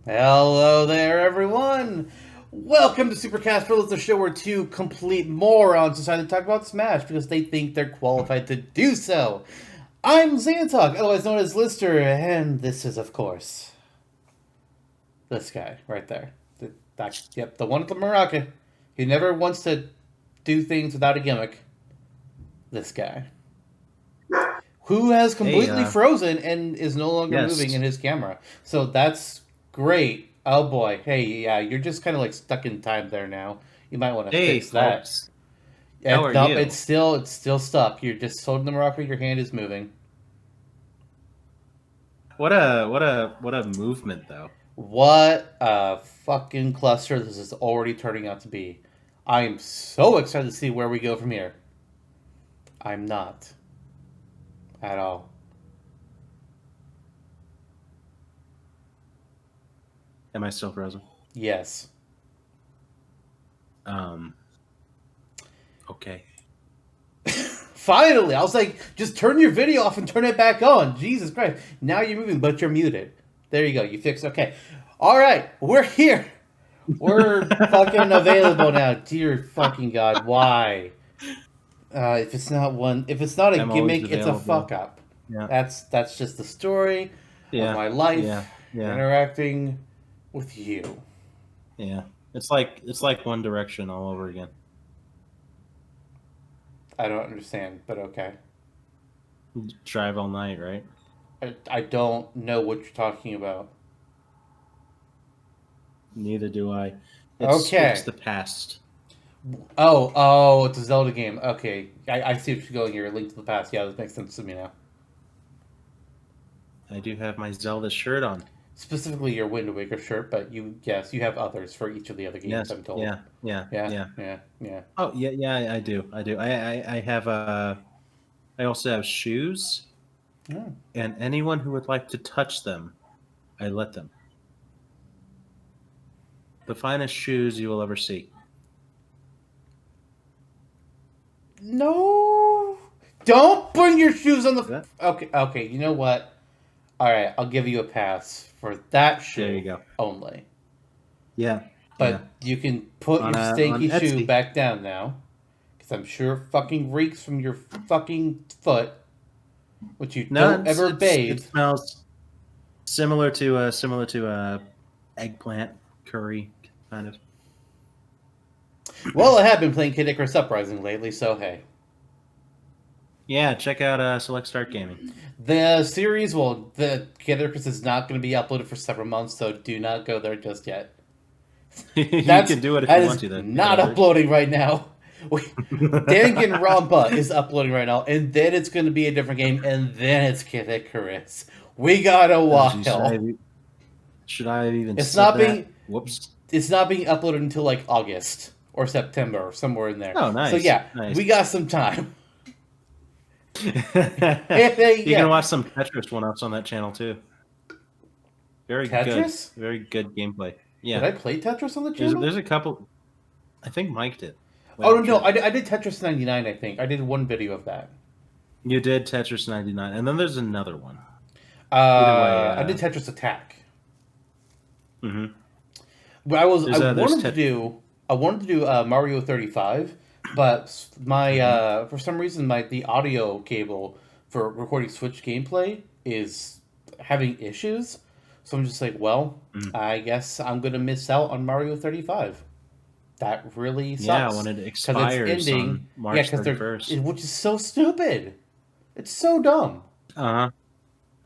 Hello there, everyone! Welcome to Supercast Brawler, the show where two complete morons decide to talk about Smash because they think they're qualified to do so. I'm Zantok, otherwise known as Lister, and this is, of course, this guy right there. The one with the maraca, who never wants to do things without a gimmick. This guy. Who has completely frozen and is no longer moving in his camera. So that's great. Oh boy. Hey, yeah, you're just kind of like stuck in time there now. You might want to fix folks. that. How are you? It's still stuck. You're just holding the rocker, your hand is moving. What a movement though. What a fucking cluster this is already turning out to be. I am so excited to see where we go from here. I'm not. At all. Am I still frozen? Yes. Okay. Finally! I was like, just turn your video off and turn it back on. Jesus Christ. Now you're moving, but you're muted. There you go. You fixed. Okay. All right. We're here. We're fucking available now. Dear fucking God. Why? If it's not a gimmick, it's a fuck up. Yeah. That's just the story of my life interacting with you. Yeah. It's like One Direction all over again. I don't understand, but okay. Drive all night, right? I don't know what you're talking about. Neither do I. It's the past. Oh, it's a Zelda game. Okay, I see what you're going here. Link to the Past. Yeah, this makes sense to me now. I do have my Zelda shirt on. Specifically your Wind Waker shirt, but you have others for each of the other games, yes. I'm told. Yeah. Oh, yeah, I do. I have I also have shoes. Oh. And anyone who would like to touch them, I let them. The finest shoes you will ever see. No. Don't bring your shoes on the... Okay, you know what? Alright, I'll give you a pass for that shoe. There you go. Only. Yeah. But you can put your stinky shoe back down now. Because I'm sure it fucking reeks from your fucking foot. Which you don't ever bathe. It smells similar to eggplant curry, kind of. Well, I have been playing Kid Icarus Uprising lately, so hey. Yeah, check out Select Start Gaming. The series, the Kid Icarus is not going to be uploaded for several months, so do not go there just yet. You can do it if you want to. Then not uploading right now. Danganronpa is uploading right now, and then it's going to be a different game, and then it's Kid Icarus. We got a while. Should I even? It's not being. Whoops. It's not being uploaded until like August or September or somewhere in there. Oh, nice. So yeah, nice. We got some time. You can watch some Tetris one-ups on that channel too. Very Tetris? Good. Very good gameplay. Yeah. Did I play Tetris on the channel? There's a couple. I think Mike did. Oh no, I did Tetris 99. I think I did one video of that. You did Tetris 99, and then there's another one. I did Tetris Attack. Mm-hmm. But I wanted to do Mario 35, but my for some reason the audio cable for recording Switch gameplay is having issues. So I'm just like, well, I guess I'm gonna miss out on Mario 35. That really sucks. Yeah, when it expires on March 31st. Which is so stupid. It's so dumb. Uh-huh.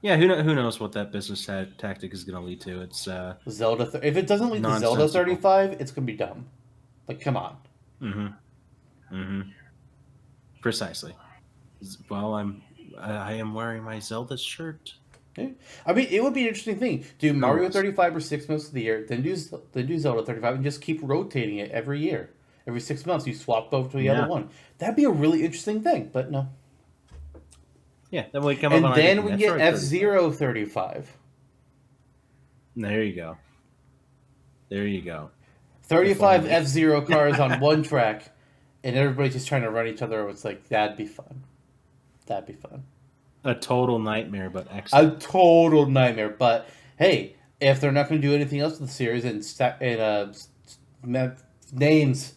Yeah, who knows what that business tactic is going to lead to. It's Zelda. If it doesn't lead to Zelda 35, it's going to be dumb. Like, come on. Precisely. Well, I am wearing my Zelda shirt. Okay. I mean, it would be an interesting thing. Do Mario 35 or 6 months of the year, then do Zelda 35, and just keep rotating it every year. Every 6 months, you swap over to the other one. That'd be a really interesting thing, but no. Yeah, then we come and up then we get F-Zero 35. There you go. 35 F-Zero cars on one track, and everybody's just trying to run each other. It's like, that'd be fun. A total nightmare, but excellent. A total nightmare, but hey, if they're not going to do anything else with the series names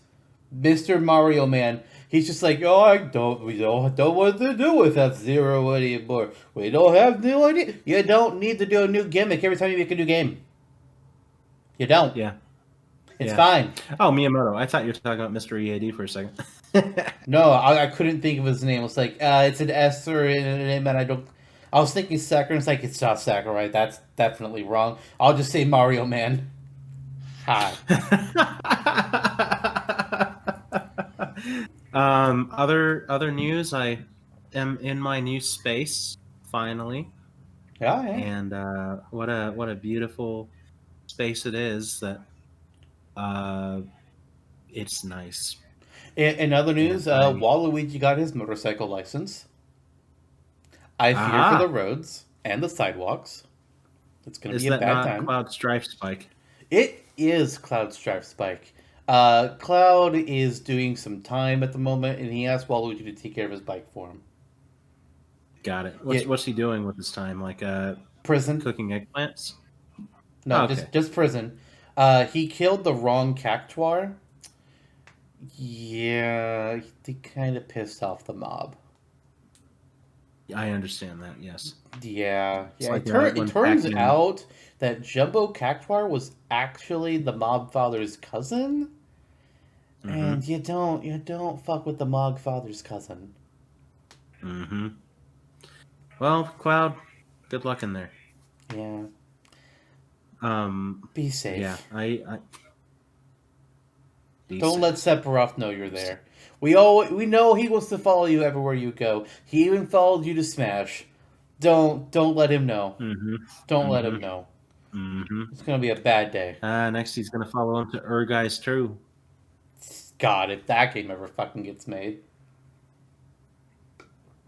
Mr. Mario Man, he's just like, oh, we don't know what to do with F-Zero anymore. We don't have new idea. You don't need to do a new gimmick every time you make a new game. You don't. Yeah. It's fine. Oh, Miyamoto. I thought you were talking about Mr. EAD for a second. No, I couldn't think of his name. It's like, it's an S or an M, and I was thinking Sakurai, and it's like, it's not Sakurai. That's definitely wrong. I'll just say Mario Man. Hi. Other news. I am in my new space finally. Yeah. And what a beautiful space it is. That it's nice. In other news, Waluigi got his motorcycle license. I fear for the roads and the sidewalks. It's going to be a bad time. Is that not Cloud Strife Spike? It is Cloud Strife Spike. Cloud is doing some time at the moment, and he asked Waluigi to take care of his bike for him. Got it. What's he doing with his time? Like prison, cooking eggplants? No, just prison. He killed the wrong cactuar. Yeah, he kind of pissed off the mob. I understand that. Yes. Yeah. Like it turns out that Jumbo Cactuar was actually the mob father's cousin, and you don't fuck with the mob father's cousin. Mm-hmm. Well, Cloud, good luck in there. Yeah. Be safe. Yeah, I don't let Sephiroth know you're there. We know he wants to follow you everywhere you go. He even followed you to Smash. Don't let him know. Don't let him know. It's gonna be a bad day. Next he's gonna follow him to Urgai's True. God, if that game ever fucking gets made.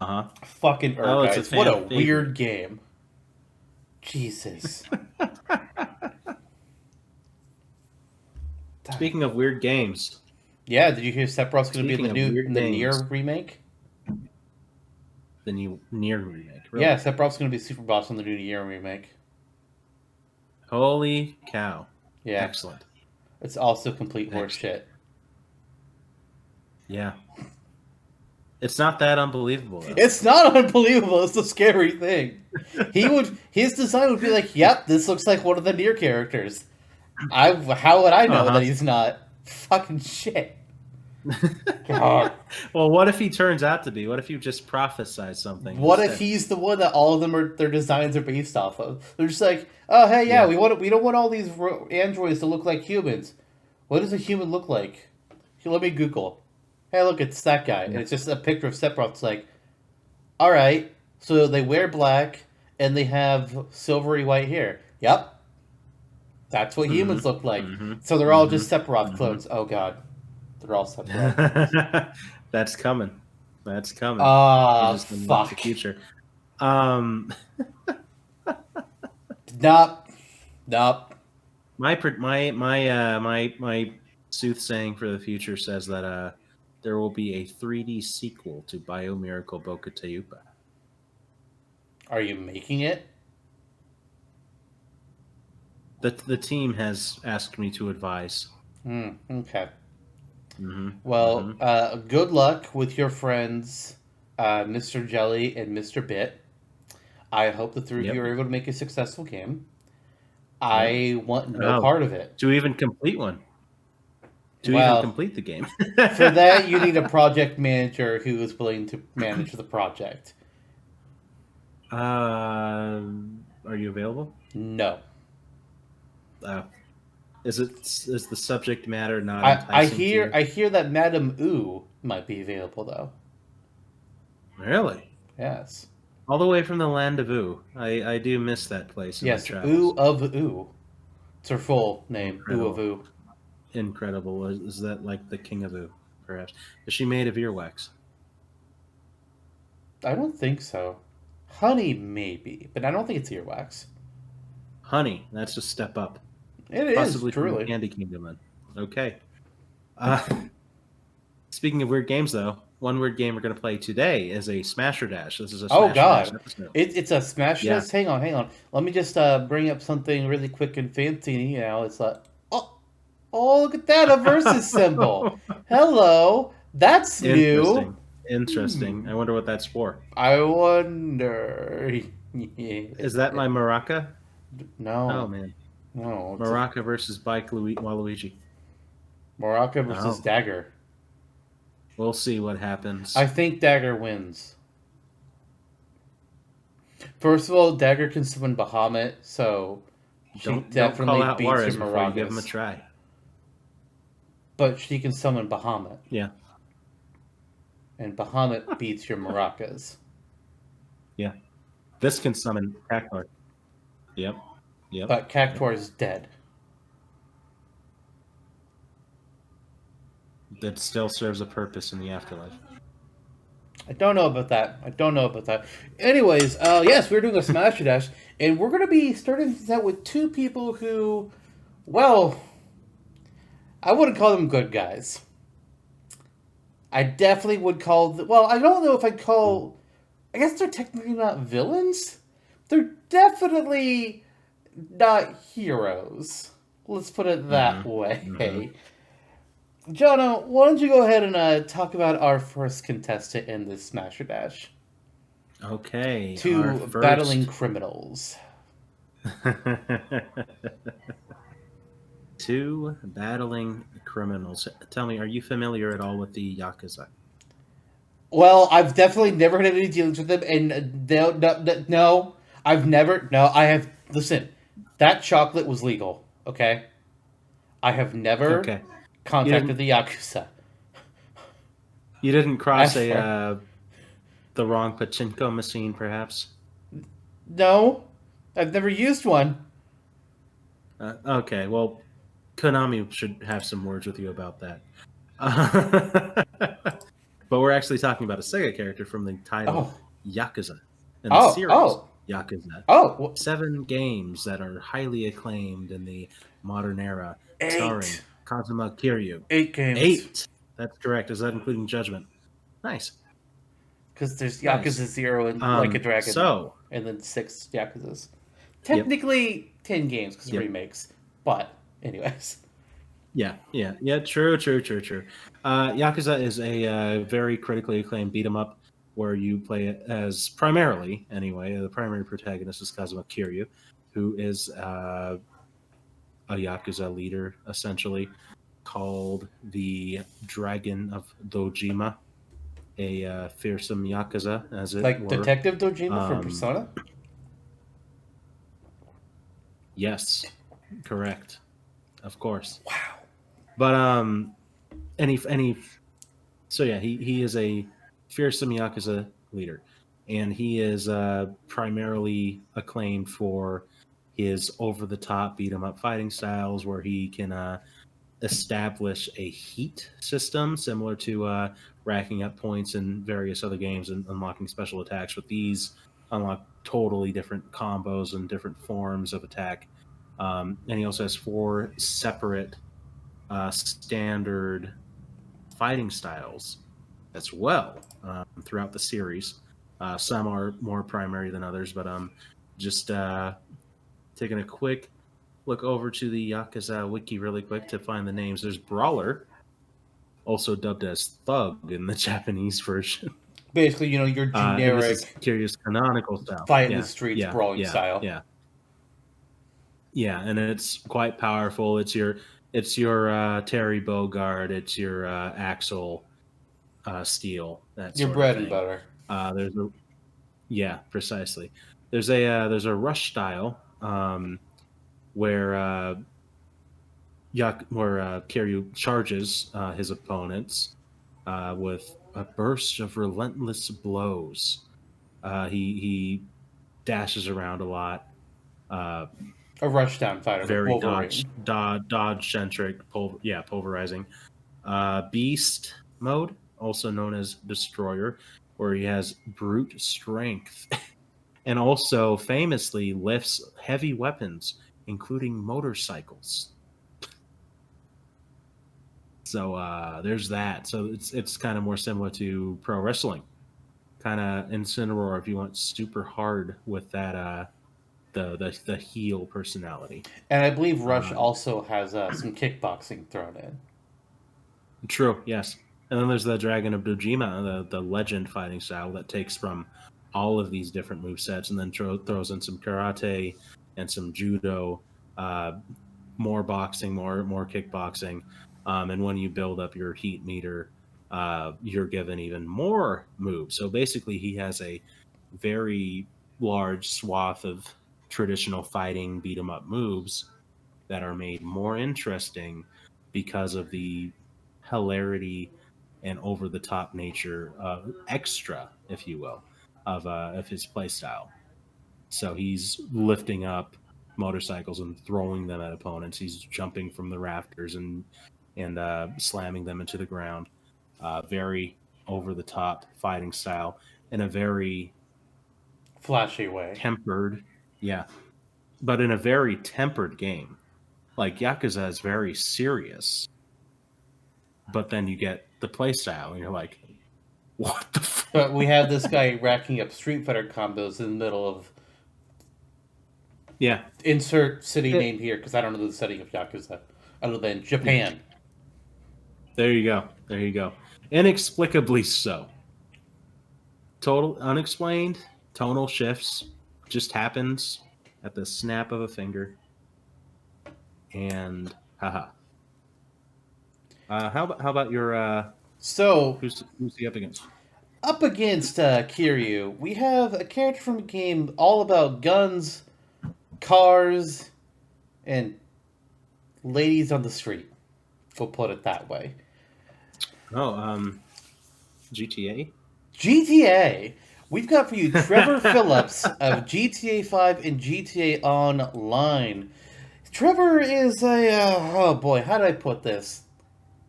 Fucking Urgai's. What a weird game. Jesus. Speaking of weird games. Yeah, did you hear Sephiroth's going to be in the Nier remake? The new Nier remake? Really? Yeah, Sephiroth's going to be Super Boss in the new Nier remake. Holy cow. Yeah. Excellent. It's also complete horseshit. Yeah. It's not that unbelievable, though. It's not unbelievable. It's the scary thing. His design would be like, yep, this looks like one of the Nier characters. How would I know that he's not? Fucking shit. God. Well, what if he turns out to be? What if you just prophesize something? What if he's the one that all of them their designs are based off of? They're just like, oh hey, yeah. we don't want all these androids to look like humans. What does a human look like? Here, let me Google. Hey, look, it's that guy, and it's just a picture of Sephiroth. It's like, all right, so they wear black and they have silvery white hair. Yep. That's what humans look like. So they're all just Sephiroth clones. Oh, God. They're all Sephiroth. That's coming. That's coming. Fuck. The future. Nope. My soothsaying for the future says that there will be a 3D sequel to Biomiracle Boku Teupa. Are you making it? The team has asked me to advise. Okay. Well, good luck with your friends, Mr. Jelly and Mr. Bit. I hope the three of you are able to make a successful game. I want no part of it. To even complete one. Even complete the game. For that, you need a project manager who is willing to manage the project. Are you available? No. Is the subject matter not? I hear that Madame Ooh might be available though. Really? Yes. All the way from the land of Ooh. I do miss that place. Yes, Ooh of Ooh. It's her full name. Incredible. Ooh of Ooh. Incredible. Is that like the king of Ooh? Perhaps. Is she made of earwax? I don't think so. Honey maybe, but I don't think it's earwax. Honey, that's a step up. It Possibly is, truly. From the Candy Kingdom, then. Okay. Speaking of weird games, though, one word game we're going to play today is a Smasher Dash. This is a Oh Smasher Dash God, episode. it's a smash Yeah. dash. Hang on. Let me just bring up something really quick and fancy. You know, it's like oh look at that, a versus symbol. Hello, that's new. Interesting. I wonder what that's for. I wonder. Is that my maraca? No. Oh man, No. maraca versus Bike Waluigi. Maraca versus Dagger. We'll see what happens. I think Dagger wins. First of all, Dagger can summon Bahamut, so she definitely call out beats Juarez your before you maracas. give him a try. But she can summon Bahamut. Yeah. And Bahamut beats your maracas. Yeah. This can summon Cactuar. Yep. But Cactuar is dead. That still serves a purpose in the afterlife. I don't know about that. Anyways, yes, we're doing a Smash Dash, and we're going to be starting this out with two people who, well, I wouldn't call them good guys. I definitely would call well, I don't know if I'd call, I guess they're technically not villains. They're definitely not heroes. Let's put it that way. Jonno, why don't you go ahead and talk about our first contestant in this Smasher Dash? Okay. Two battling criminals. Two battling criminals. Tell me, are you familiar at all with the Yakuza? Well, I've definitely never had any dealings with them, and no, I've never. No, I have. Listen, that chocolate was legal. Okay, I have never contacted the Yakuza. You didn't cross the wrong pachinko machine, perhaps? No, I've never used one. Okay, well, Konami should have some words with you about that. But we're actually talking about a Sega character from the title Yakuza. And the series Yakuza. 7 games that are highly acclaimed in the modern era. 8. Starring Kazama Kiryu. 8 games. 8. That's correct. Is that including Judgment? Nice. Because there's Yakuza 0 and Like a Dragon. And then 6 Yakuzas. Technically 10 games because remakes. But, anyways. Yeah, true. Yakuza is a very critically acclaimed beat-em-up where you play it as primarily, anyway, the primary protagonist is Kazuma Kiryu, who is a Yakuza leader, essentially, called the Dragon of Dojima, a fearsome Yakuza, as it like were. Detective Dojima from Persona? Yes, correct. Of course. Wow. But he is a fearsome Yakuza leader, and he is primarily acclaimed for his over-the-top beat-em-up fighting styles, where he can establish a heat system similar to racking up points in various other games and unlocking special attacks. With these, unlock totally different combos and different forms of attack. And he also has 4 separate standard fighting styles as well throughout the series. Some are more primary than others, but just taking a quick look over to the Yakuza wiki really quick to find the names. There's Brawler, also dubbed as Thug in the Japanese version. Basically, your generic Kiryu's canonical style. Fight in the streets brawling style. Yeah, and it's quite powerful. It's your Terry Bogard, it's your Axel Steel. That's your bread and butter. Precisely. There's a rush style where Kiryu charges his opponents with a burst of relentless blows. He dashes around a lot. A rushdown fighter. Very dodge-centric, pulverizing. Beast mode, also known as Destroyer, where he has brute strength. And also famously lifts heavy weapons, including motorcycles. So there's that. So it's kind of more similar to pro wrestling, kind of Incineroar if you want super hard with that the heel personality. And I believe Rush also has some kickboxing thrown in. True, yes. And then there's the Dragon of Dojima, the legend fighting style that takes from all of these different movesets and then throws in some karate and some judo, more boxing, more kickboxing. And when you build up your heat meter, you're given even more moves. So basically, he has a very large swath of traditional fighting beat 'em up moves that are made more interesting because of the hilarity and over the top nature of extra, if you will, of his play style. So he's lifting up motorcycles and throwing them at opponents. He's jumping from the rafters and slamming them into the ground. Very over the top fighting style in a very Flashy way. tempered, yeah, but in a very tempered game. Like Yakuza is very serious, but then you get the play style and you're like, what the fuck? But we have this guy racking up Street Fighter combos in the middle of insert city name here because I don't know the setting of Yakuza other than Japan. There you go. Inexplicably so. Total unexplained tonal shifts just happens at the snap of a finger. And haha. How about your so who's he up against? Up against Kiryu, we have a character from a game all about guns, cars, and ladies on the street. We'll put it that way. Oh, GTA? GTA! We've got for you Trevor Phillips of GTA 5 and GTA Online. Trevor is oh boy, how do I put this?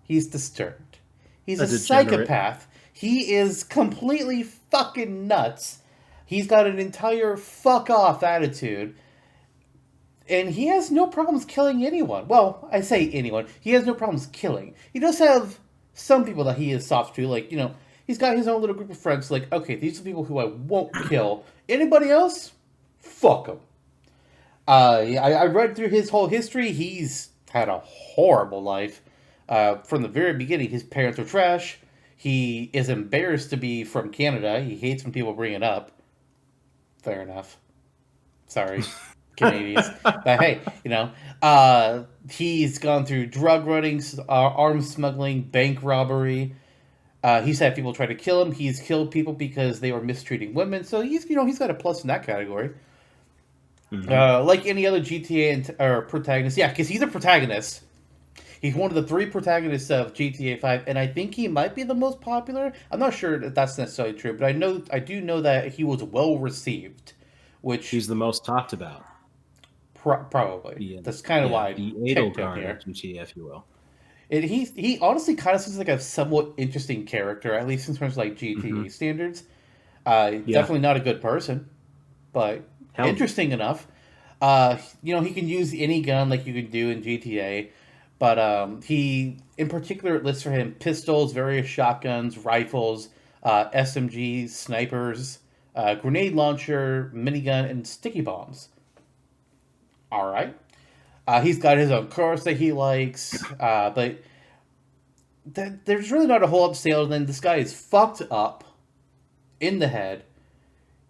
He's disturbed. He's a psychopath. He is completely fucking nuts. He's got an entire fuck off attitude. And he has no problems killing anyone. Well, I say anyone. He has no problems killing. He does have some people that he is soft to. Like, he's got his own little group of friends. Like, okay, these are people who I won't kill. Anybody else? Fuck him. I read through his whole history. He's had a horrible life. From the very beginning, his parents are trash. He is embarrassed to be from Canada. He hates when people bring it up. Fair enough. Sorry, Canadians. But hey, he's gone through drug running, arms smuggling, bank robbery. He's had people try to kill him. He's killed people because they were mistreating women. So he's got a plus in that category. Mm-hmm. Like any other GTA protagonist. Yeah, because he's a protagonist. He's one of the 3 protagonists of GTA 5, and I think he might be the most popular. I'm not sure if that's necessarily true, but I do know that he was well received, which he's the most talked about. Probably. That's kind of why the Edelgard of GTA, if you will. He honestly kind of seems like a somewhat interesting character, at least in terms of like GTA standards. Definitely not a good person, but interesting enough. He can use any gun like you can do in GTA. But he, in particular, it lists for him pistols, various shotguns, rifles, SMGs, snipers, grenade launcher, minigun, and sticky bombs. All right. He's got his own cars that he likes, but there's really not a whole lot to say other than this guy is fucked up in the head.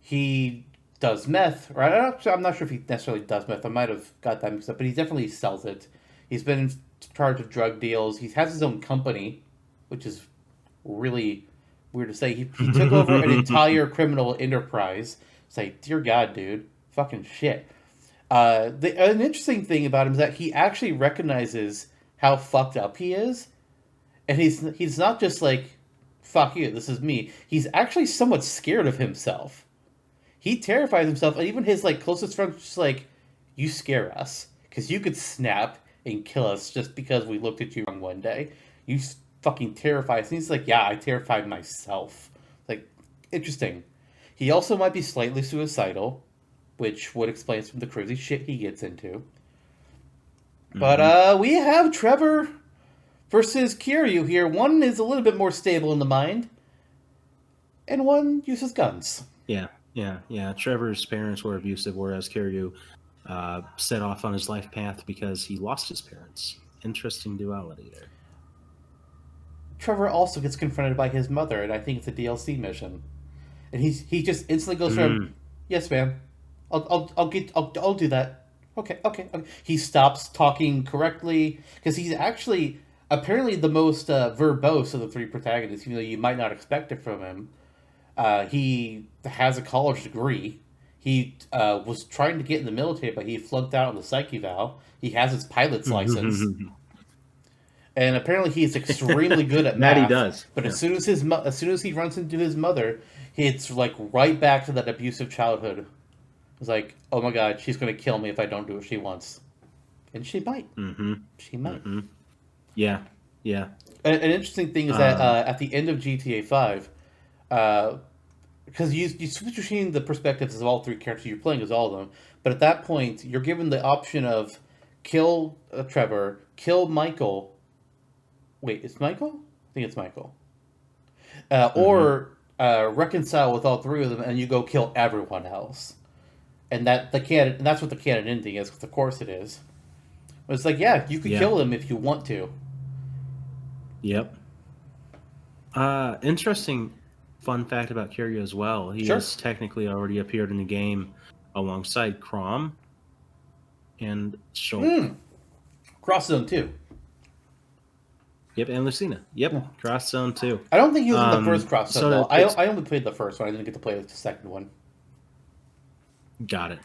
He does meth, right? I'm not sure if he necessarily does meth. I might have got that mixed up, but he definitely sells it. He's been in charge of drug deals. He has his own company, which is really weird to say. He took over an entire criminal enterprise. It's like, dear God, dude, fucking shit. An interesting thing about him is that he actually recognizes how fucked up he is, and he's not just like, fuck you, this is me. He's actually somewhat scared of himself. He terrifies himself, and even his closest friends just like, you scare us because you could snap and kill us just because we looked at you wrong one day. You fucking terrify us. And he's like, yeah, I terrified myself. Like, interesting. He also might be slightly suicidal, which would explain some of the crazy shit he gets into. Mm-hmm. But we have Trevor Versus Kiryu here, one is a little bit more stable in the mind, and one uses guns. Yeah. Trevor's parents were abusive, whereas Kiryu set off on his life path because he lost his parents. Interesting duality there. Trevor also gets confronted by his mother, and I think it's a DLC mission. And he just instantly goes from, yes, ma'am, I'll do that. Okay. He stops talking correctly because he's actually apparently the most verbose of the three protagonists, even though you might not expect it from him. He has a college degree. He was trying to get in the military, but he flunked out on the psych eval. He has his pilot's license. And apparently he's extremely good at math. That he does. But as soon as he runs into his mother, it's like right back to that abusive childhood. It's like, oh my god, she's going to kill me if I don't do what she wants. And she might. She might. Yeah. An interesting thing is that at the end of GTA 5, because you switch between the perspectives of all three characters you're playing as all of them, but at that point, you're given the option of kill Trevor, kill Michael. Wait, it's Michael? I think it's Michael. Or reconcile with all three of them, and you go kill everyone else. And that's what the canon ending is, because of course it is. But it's like, yeah, you could kill him if you want to. Yep. Interesting fun fact about Kiryu as well. He has technically already appeared in the game alongside Crom and Shulk. Cross Zone 2. Yep, and Lucina. Yep, Cross Zone 2. I don't think he was in the first Cross Zone, though. I only played the first one. I didn't get to play the second one. Got it.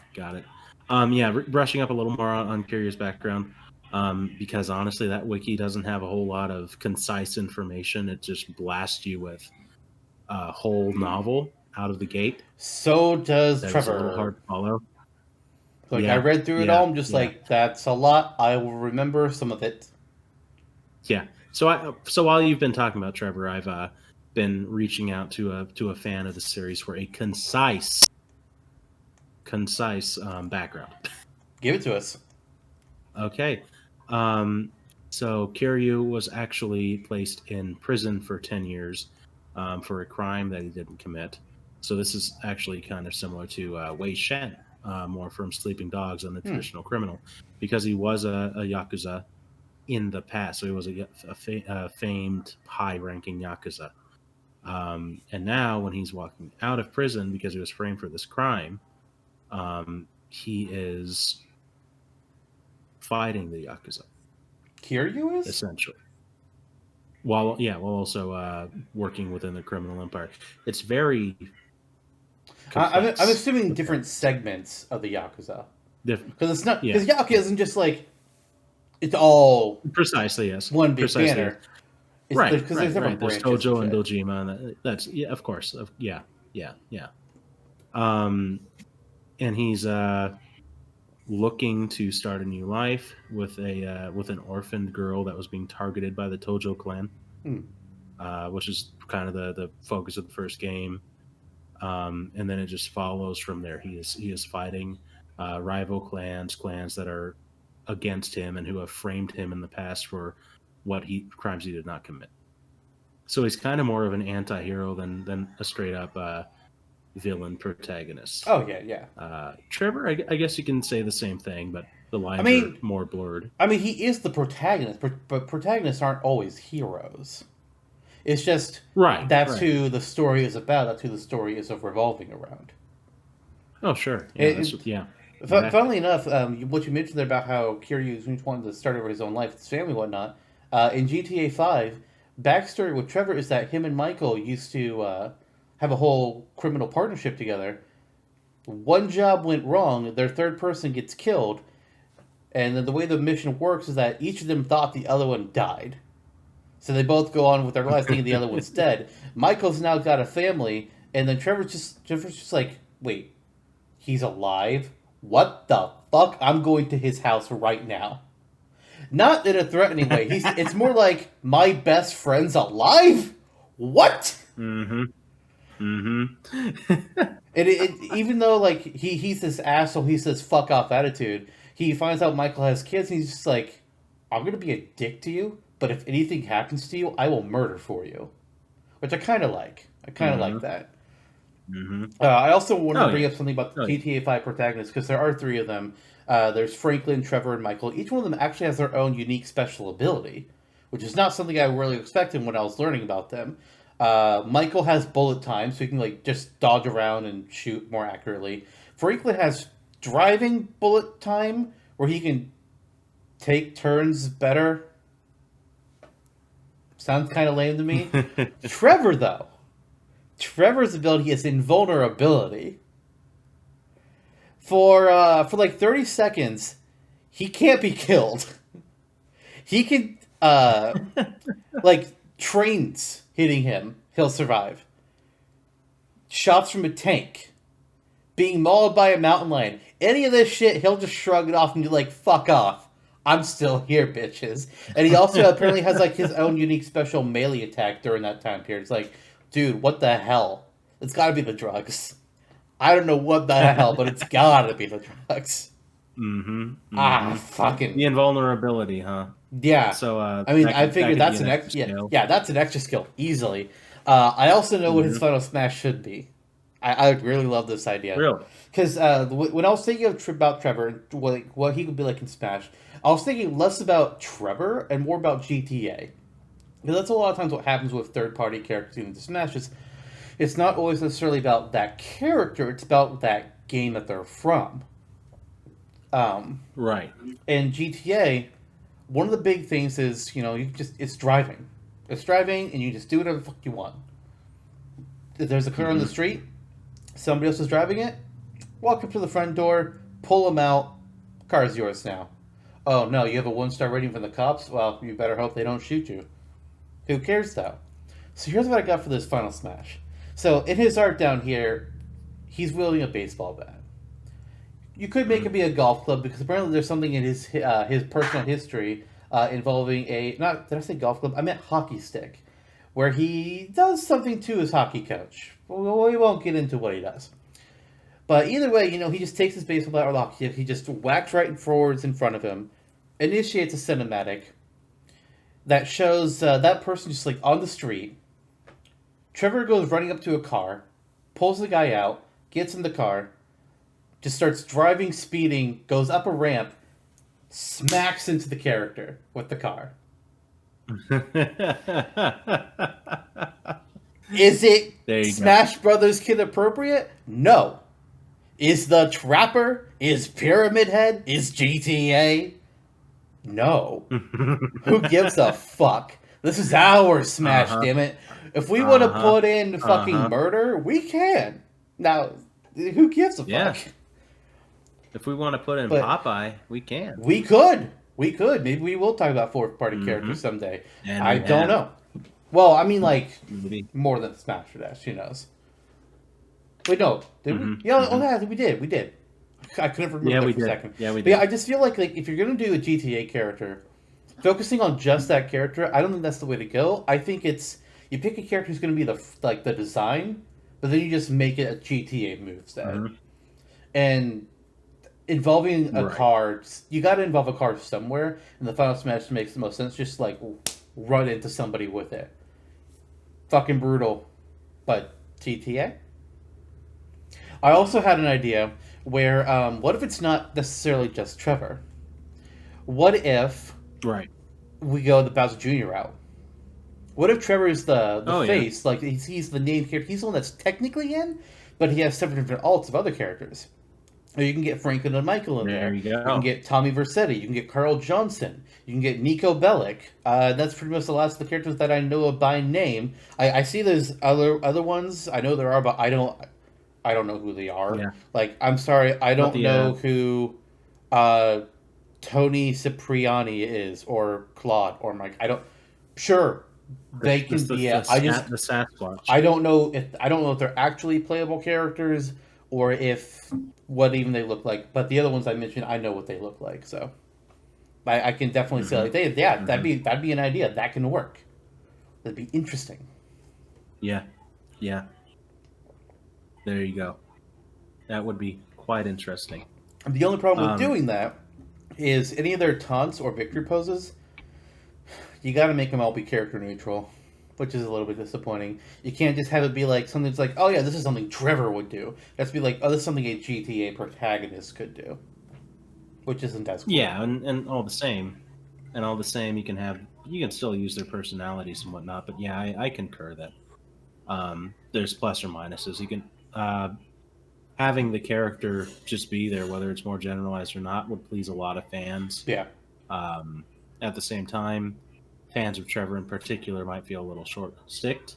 Brushing up a little more on Kiryu's background, because honestly, that wiki doesn't have a whole lot of concise information. It just blasts you with a whole novel out of the gate. So does Trevor. A little hard to follow. Like, I read through it all. I'm just like, that's a lot. I will remember some of it. Yeah. So while you've been talking about Trevor, I've been reaching out to a fan of the series for a concise background. Give it to us. Okay. So Kiryu was actually placed in prison for 10 years for a crime that he didn't commit. So this is actually kind of similar to Wei Shen, more from Sleeping Dogs than the traditional criminal, because he was a Yakuza in the past. So he was a famed high-ranking Yakuza. And now when he's walking out of prison because he was framed for this crime, he is fighting the Yakuza. Kiryu is? Essentially. While also working within the criminal empire. It's very I'm assuming different segments of the Yakuza. Because it's not... Because Yakuza isn't just like... It's all... Precisely, yes. One big banner. Right, because there's Tojo and Dojima, and that's... Yeah, of course. Yeah. And he's looking to start a new life with an orphaned girl that was being targeted by the Tojo clan, which is kind of the focus of the first game. And then it just follows from there. He is fighting rival clans that are against him and who have framed him in the past for crimes he did not commit. So he's kind of more of an anti-hero than a straight up villain protagonist. Oh yeah. Trevor, I guess you can say the same thing, but the lines are more blurred. I mean, he is the protagonist, but protagonists aren't always heroes. It's just that's who the story is about. That's who the story is revolving around. Oh sure, Funnily enough, what you mentioned there about how Kiryu wanted to start over his own life, his family, and whatnot. In GTA 5, backstory with Trevor is that him and Michael used to have a whole criminal partnership together. One job went wrong, their third person gets killed, and then the way the mission works is that each of them thought the other one died. So they both go on with their lives thinking the other one's dead. Michael's now got a family, and then Trevor's just like, wait, he's alive? What the fuck? I'm going to his house right now. Not in a threatening way. It's more like, my best friend's alive? What? Mm-hmm. Even though like he's this asshole, he's this fuck off attitude, he finds out Michael has kids and he's just like, I'm gonna be a dick to you? but if anything happens to you, I will murder for you. Which I kind of like. I kind of like that. I also wanted to bring up something about the GTA 5 protagonists, because there are 3 of them. There's Franklin, Trevor, and Michael. Each one of them actually has their own unique special ability, which is not something I really expected when I was learning about them. Michael has bullet time, so he can like just dodge around and shoot more accurately. Franklin has driving bullet time, where he can take turns better. Sounds kind of lame to me. Trevor, though. Trevor's ability is invulnerability. For like 30 seconds, he can't be killed. He can, like, trains hitting him, he'll survive. Shots from a tank. Being mauled by a mountain lion. Any of this shit, he'll just shrug it off and be like, fuck off. I'm still here, bitches. And he also apparently has, like, his own unique special melee attack during that time period. It's like, dude, what the hell? It's gotta be the drugs. I don't know what the hell, but it's gotta be the drugs. Fucking... The invulnerability, huh? Yeah. So, I mean, I figured that's an extra skill. Yeah, that's an extra skill, easily. I also know what his final smash should be. I really love this idea. Really? Because when I was thinking about Trevor, what he could be like in Smash, I was thinking less about Trevor and more about GTA. Because that's a lot of times what happens with third-party characters in Smash. It's not always necessarily about that character, it's about that game that they're from. Right. In GTA, one of the big things is, it's driving. It's driving, and you just do whatever the fuck you want. If there's a car on the street, somebody else is driving it, walk up to the front door, pull them out, car's yours now. Oh no, you have a 1-star rating from the cops? Well, you better hope they don't shoot you. Who cares though? So here's what I got for this final smash. So in his art down here, he's wielding a baseball bat. You could make it be a golf club, because apparently there's something in his personal history involving did I say golf club? I meant hockey stick, where he does something to his hockey coach. Well, we won't get into what he does. But either way, he just takes his baseball bat or hockey stick, he just whacks right forwards in front of him, initiates a cinematic that shows that person just like on the street. Trevor goes running up to a car, pulls the guy out, gets in the car, just starts driving, speeding, goes up a ramp, smacks into the character with the car. Is it Smash Brothers kid appropriate? No. Is the Trapper? Is Pyramid Head? Is GTA? No. Who gives a fuck? This is our Smash, damn it. If we want to put in fucking murder, we can. Now, who gives a fuck? If we want to put in Popeye, we can. We could. Maybe we will talk about fourth-party characters someday. And I don't know. Well, I mean, like, more than Smash Dash, who knows? Wait, no. Did we? Yeah, we did. I couldn't remember that for a second. Yeah, we did. But yeah, I just feel like if you're going to do a GTA character, focusing on just that character, I don't think that's the way to go. I think it's, you pick a character who's going to be the design, but then you just make it a GTA moveset. And involving a car, you got to involve a car somewhere, and the Final Smash makes the most sense. Just like run into somebody with it. Fucking brutal, but GTA. I also had an idea where, what if it's not necessarily just Trevor? What if we go the Bowser Jr. route? What if Trevor is the face, like he's the named character, he's the one that's technically in, but he has 7 different alts of other characters. Or you can get Franklin and Michael in there. You can get Tommy Vercetti. You can get Carl Johnson. You can get Nico Bellic. That's pretty much the last of the characters that I know of by name. I see there's other ones. I know there are, but I don't know who they are. Yeah. Like, I'm sorry, I don't know who Tony Cipriani is, or Claude, or Mike. I don't. Sure, they can be. The Sasquatch. I don't know if they're actually playable characters, or if what even they look like. But the other ones I mentioned, I know what they look like. So I can definitely say like, that'd be an idea that can work. That'd be interesting. Yeah. There you go. That would be quite interesting. The only problem with doing that is any of their taunts or victory poses, You got to make them all be character neutral, which is a little bit disappointing. You can't just have it be like something that's like, oh yeah, this is something Trevor would do. It has to be like, oh, this is something a GTA protagonist could do, which isn't as cool. Yeah, and all the same, you can still use their personalities and whatnot. But yeah, I concur that there's plus or minuses. You can having the character just be there, whether it's more generalized or not, would please a lot of fans. Yeah. At the same time, fans of Trevor in particular might feel a little short-sticked.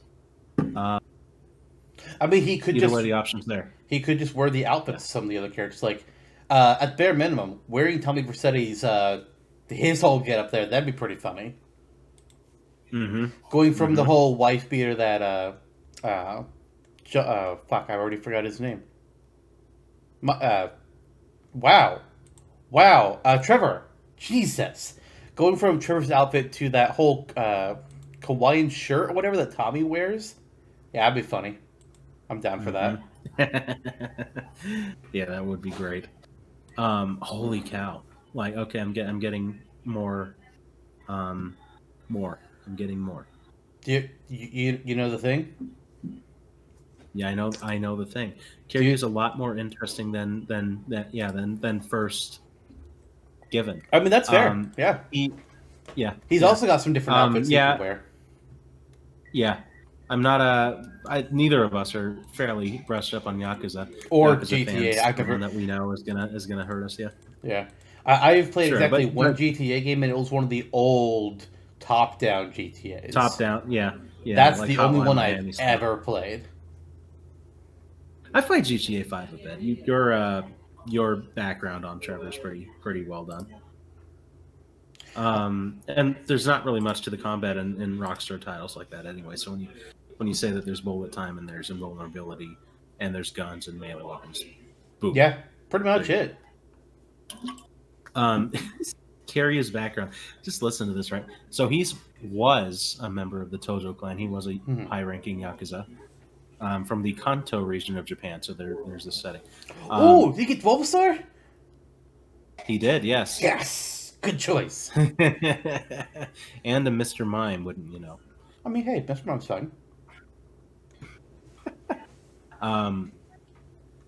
I mean, he could Either just way, the options there. He could just wear the outfits of some of the other characters. Like, at bare minimum, wearing Tommy Vercetti's his whole get up there, that'd be pretty funny. Mm-hmm. Going from the whole wife beater that fuck, I already forgot his name. Wow, Trevor, Jesus, going from Trevor's outfit to that whole Hawaiian shirt or whatever that Tommy wears, yeah, that'd be funny. I'm down for that. Yeah, that would be great. Holy cow! Like, okay, I'm getting more. I'm getting more. Do you know the thing? Yeah, I know the thing. Kiryu is a lot more interesting than first given. I mean, that's fair. Yeah. He's also got some different outfits he can wear. Yeah. I'm not neither of us are fairly brushed up on Yakuza or Yakuza GTA. Fans, one that we know is gonna hurt us. Yeah. I've played exactly one GTA game, and it was one of the old top-down GTAs. Top-down, yeah. That's like the only one I've ever played. I've played GTA 5 a bit. Your background on Trevor is pretty well done. And there's not really much to the combat in Rockstar titles like that anyway. So when you say that there's bullet time and there's invulnerability and there's guns and melee weapons, boom. Yeah, pretty much it. Kiryu's background. Just listen to this, right? So was a member of the Tojo clan. He was a high-ranking Yakuza from the Kanto region of Japan. So there's this setting. Did he get Bulbasaur? He did, yes. Yes! Good choice. And a Mr. Mime, wouldn't you know? I mean, hey, Mr. Mime's fine.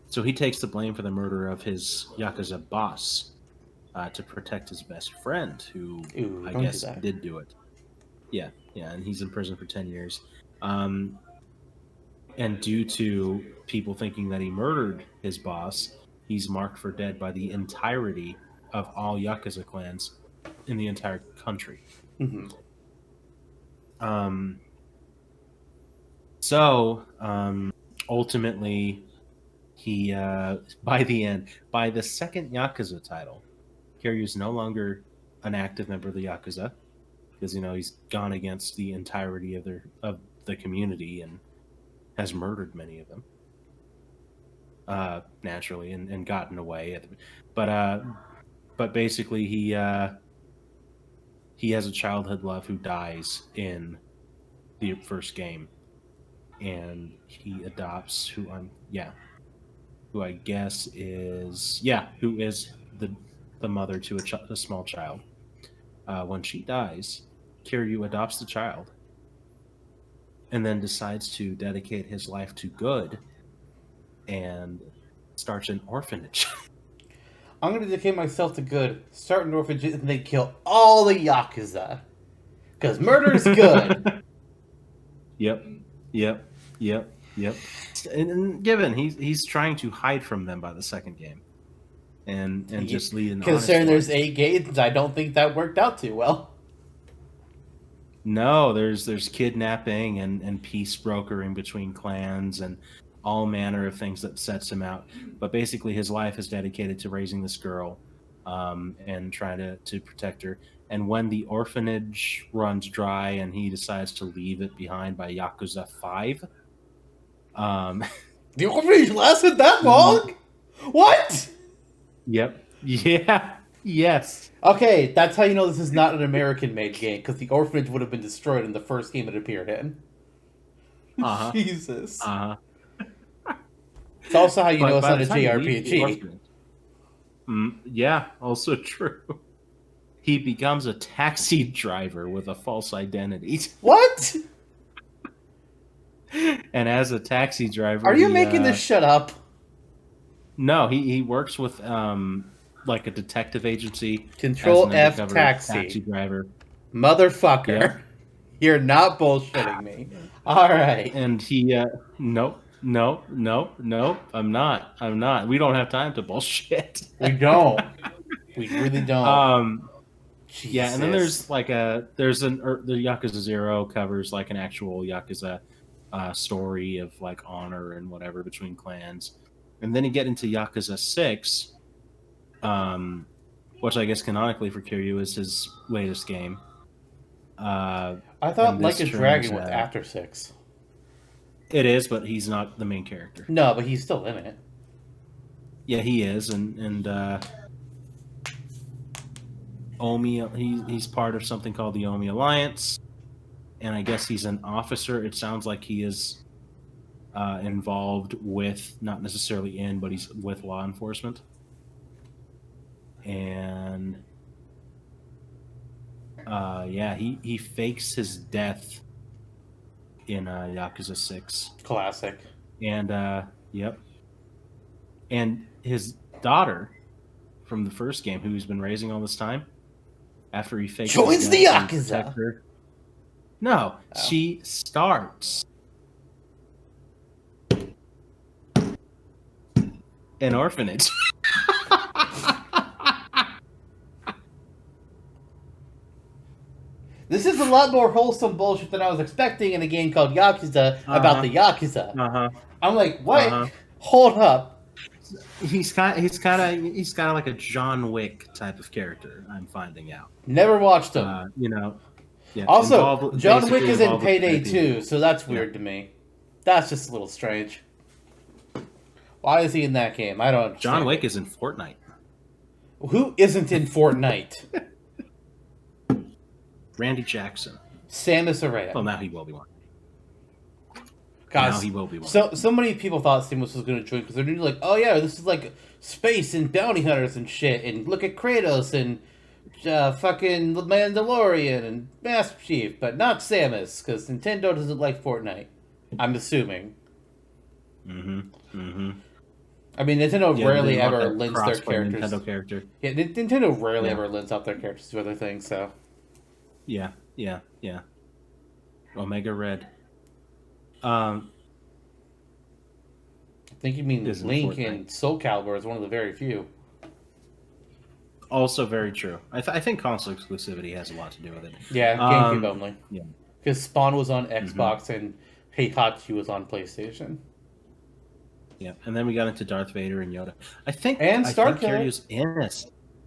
So he takes the blame for the murder of his Yakuza boss to protect his best friend, who I guess did do it. Yeah, and he's in prison for 10 years. And due to people thinking that he murdered his boss, he's marked for dead by the entirety of all Yakuza clans in the entire country. Mm-hmm. Ultimately, he by the second Yakuza title, Kiryu's no longer an active member of the Yakuza because he's gone against the entirety of the community and has murdered many of them naturally and gotten away. But basically he has a childhood love who dies in the first game, and he adopts who I guess is who is the mother to a small child. When she dies, Kiryu adopts the child and then decides to dedicate his life to good and starts an orphanage. I'm going to dedicate myself to good, start an orphanage, and then kill all the Yakuza. Because murder is good. Yep. And given he's trying to hide from them by the second game, and just lead an. Considering there's 8 games, I don't think that worked out too well. No, there's kidnapping and peace brokering between clans and all manner of things that sets him out. But basically, his life is dedicated to raising this girl, and trying to protect her. And when the orphanage runs dry and he decides to leave it behind by Yakuza 5. The orphanage lasted that long? What? Yep. Yeah. Yes. Okay, that's how you know this is not an American-made game, because the orphanage would have been destroyed in the first game it appeared in. Uh-huh. Jesus. Uh-huh. It's also how you know it's not a JRPG. Yeah, also true. he becomes a taxi driver with a false identity. What? And as a taxi driver, are you making this shit up? No, he works with like a detective agency. Control as an F undercover taxi driver. Motherfucker. Yep. You're not bullshitting me. All right. And he nope, I'm not. We don't have time to bullshit. We don't. We really don't. Yeah, and then there's like the Yakuza 0 covers like an actual Yakuza story of like honor and whatever between clans. And then you get into Yakuza 6, which I guess canonically for Kiryu is his latest game. I thought Like a Dragon was after 6. It is, but he's not the main character. No, but he's still in it. Yeah, he is, and Omi, he's part of something called the Omi Alliance, and I guess he's an officer. It sounds like he is involved with, not necessarily in, but he's with law enforcement. And yeah, he fakes his death in Yakuza 6. Classic. And yep. And his daughter from the first game, who he's been raising all this time, after he fakes joins the Yakuza. No, she starts an orphanage. This is a lot more wholesome bullshit than I was expecting in a game called Yakuza about the Yakuza. I'm like, what? Hold up. He's kind of like a John Wick type of character. I'm finding out. Never watched him. Yeah. Also, John Wick is in Payday 2, so that's weird to me. That's just a little strange. Why is he in that game? I don't understand. John Wick is in Fortnite. Who isn't in Fortnite? Randy Jackson. Samus Aran. Well, now he will be one. Guys, now he will be one. So many people thought Samus was going to join because they're like, oh yeah, this is like space and bounty hunters and shit, and look at Kratos and fucking Mandalorian and Master Chief, but not Samus because Nintendo doesn't like Fortnite. I'm assuming. I mean, Nintendo rarely ever lends their characters. Nintendo character. Yeah, Nintendo rarely ever lends out their characters to other things. So. Yeah. Omega Red. I think you mean Link and Soul Calibur is one of the very few. Also very true. I think console exclusivity has a lot to do with it. Yeah, GameCube only. Yeah. Because Spawn was on Xbox and Heihachi was on PlayStation. Yeah, and then we got into Darth Vader and Yoda. I think Kiryu's in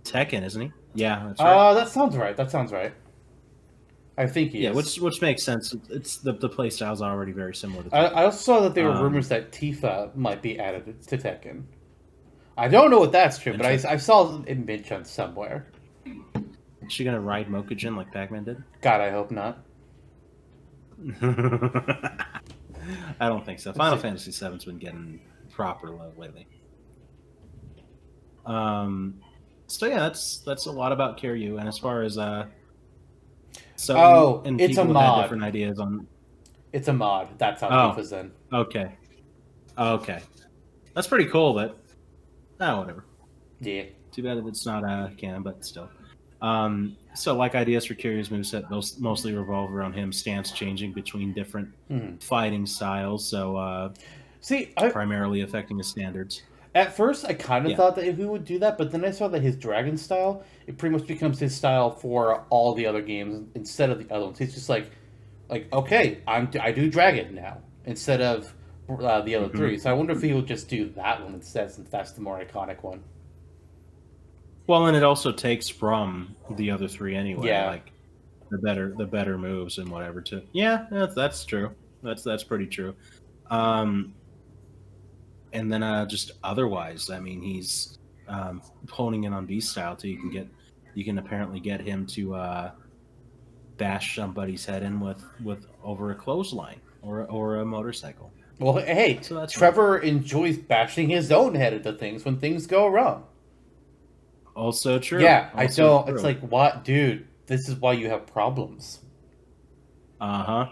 Tekken, isn't he? Yeah, that's right. That sounds right. I think he is. Which makes sense. It's the play style's already very similar to Tekken. I also saw that there were rumors that Tifa might be added to Tekken. I don't know if that's true, but I saw it mentioned somewhere. Is she gonna ride Mokujin like Pac-Man did? God, I hope not. I don't think so. Final Fantasy VII's been getting proper love lately. So yeah, that's a lot about Kiryu. And as far as it's a mod. Different ideas on. It's a mod. That's how Tifa's in. Okay. That's pretty cool, but whatever. Yeah. Too bad that it's not canon, but still. So like ideas for Kiryu's moveset mostly revolve around him stance changing between different fighting styles. So primarily affecting his standards. At first, I kind of thought that if we would do that, but then I saw that his dragon style, it pretty much becomes his style for all the other games instead of the other ones. He's just like okay, I do dragon now instead of the other three. So I wonder if he will just do that one instead, since that's the more iconic one. Well, and it also takes from the other three anyway. Yeah. Like the better moves and whatever too. Yeah, that's true. That's pretty true. And then just otherwise, I mean, he's honing in on beast style too. You can apparently get him to bash somebody's head in with over a clothesline or a motorcycle. Well, hey, Trevor enjoys bashing his own head into things when things go wrong. Also true. Yeah, I Also don't. true. It's like, what, dude? This is why you have problems. Uh-huh.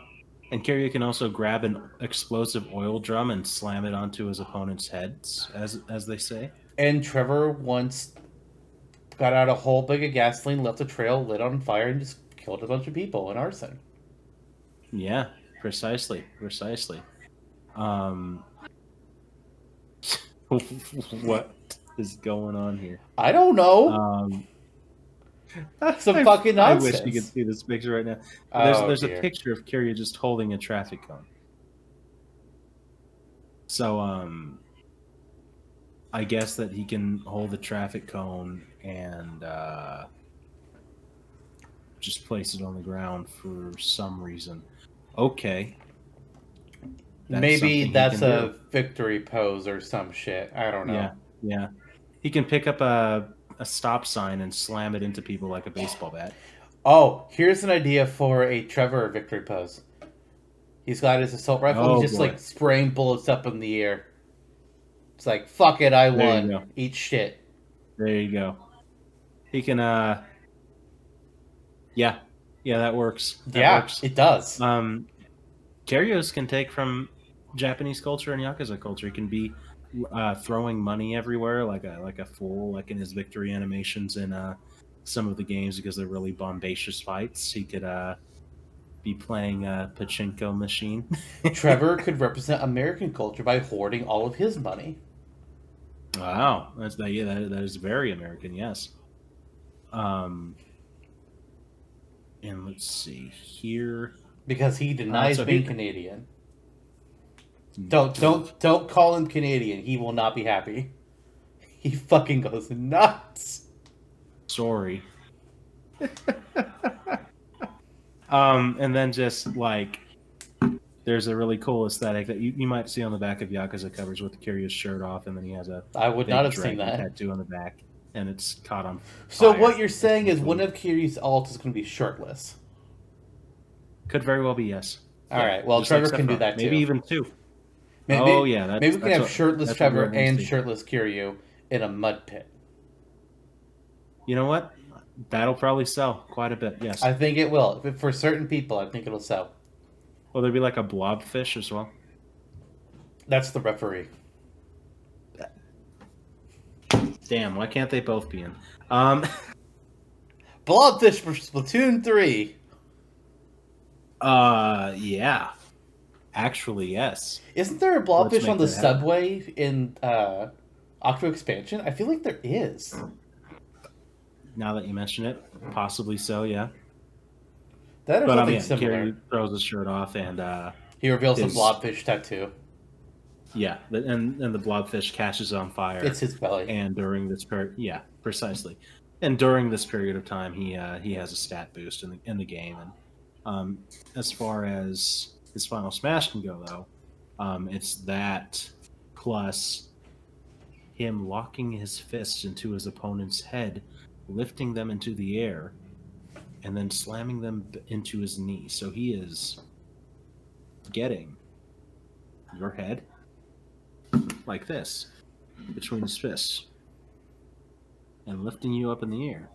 And Kiryu can also grab an explosive oil drum and slam it onto his opponent's heads, as they say. And Trevor once got out a whole bag of gasoline, left a trail, lit on fire, and just killed a bunch of people in arson. Yeah, precisely. Um, what is going on here? I don't know. Some fucking nonsense. I wish you could see this picture right now. Oh, There's a dear. picture of Kiryu just holding a traffic cone. So, I guess that he can hold the traffic cone and just place it on the ground for some reason. Okay. Maybe that's a victory pose or some shit. I don't know. Yeah. He can pick up a stop sign and slam it into people like a baseball bat. Oh, here's an idea for a Trevor victory pose. He's got his assault rifle. He's just like spraying bullets up in the air. It's like, fuck it, I won. Eat shit. There you go. He can, yeah, that works. That works. It does. Kiryu's can take from Japanese culture and Yakuza culture. He can be throwing money everywhere, like a fool, like in his victory animations in some of the games, because they're really bombacious fights. He could be playing a pachinko machine. Trevor could represent American culture by hoarding all of his money. Wow, that is very American, yes. And let's see here. Because he denies being Canadian. Don't call him Canadian. He will not be happy. He fucking goes nuts. Sorry. And then just like there's a really cool aesthetic that you might see on the back of Yakuza covers with Kiryu's shirt off, and then he has a I would not have seen that tattoo on the back, and it's caught on fire. So what you're saying is one of Kiryu's alt is going to be shirtless. Could very well be, yes. All right. Well, just Trevor like can do that too. Maybe even two. Maybe we can have shirtless Trevor and shirtless Kiryu in a mud pit. You know what? That'll probably sell quite a bit. Yes, I think it will. For certain people, I think it'll sell. Will there be like a blobfish as well? That's the referee. Damn, why can't they both be in? Blobfish for Splatoon 3. Yeah. Actually, yes. Isn't there a blobfish on the subway in Octo Expansion? I feel like there is. Now that you mention it, possibly so, yeah. That is something similar. Kiryu throws his shirt off and he reveals a blobfish tattoo. Yeah, and the blobfish catches on fire. It's his belly. And during this period, yeah, precisely. And during this period of time, he has a stat boost in the game. And as far as his final smash can go, though, it's that plus him locking his fists into his opponent's head, lifting them into the air, and then slamming them into his knee. So he is getting your head like this between his fists and lifting you up in the air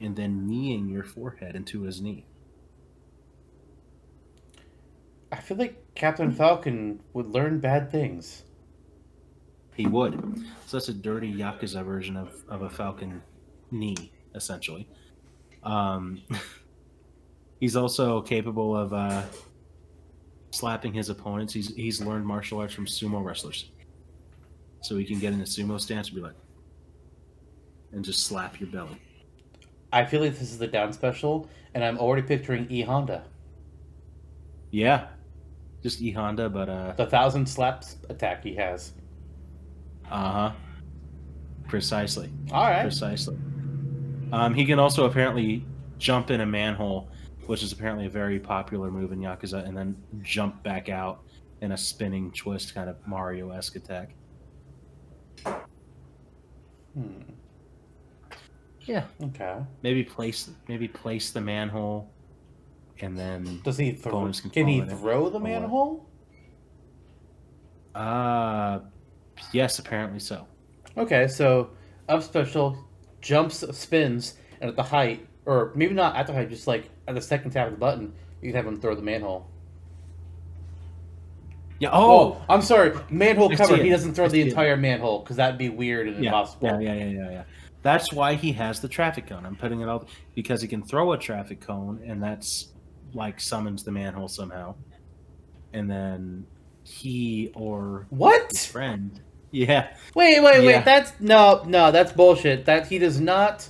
and then kneeing your forehead into his knee. I feel like Captain Falcon would learn bad things. He would. So that's a dirty Yakuza version of a Falcon knee, essentially. He's also capable of slapping his opponents. He's learned martial arts from sumo wrestlers. So he can get in a sumo stance and be like, and just slap your belly. I feel like this is the down special, and I'm already picturing E Honda. Yeah, just E Honda, but the 1,000 slaps attack he has. Precisely. All right. Precisely. He can also apparently jump in a manhole, which is apparently a very popular move in Yakuza, and then jump back out in a spinning twist kind of Mario-esque attack. Yeah. Okay. Maybe place the manhole, and then does he throw? Can he throw the manhole? Yes, apparently so. Okay, so up special, jumps, spins, and at the height, or maybe not at the height, just like at the second tap of the button, you can have him throw the manhole. Yeah. Well, Oh, I'm sorry, manhole I cover. see He it. doesn't throw I the see it. entire manhole because that'd be weird and impossible. Yeah. That's why he has the traffic cone. I'm putting it all because he can throw a traffic cone, and that's like summons the manhole somehow. And then he or What? his friend. Yeah. Wait. That's no. That's bullshit. That he does not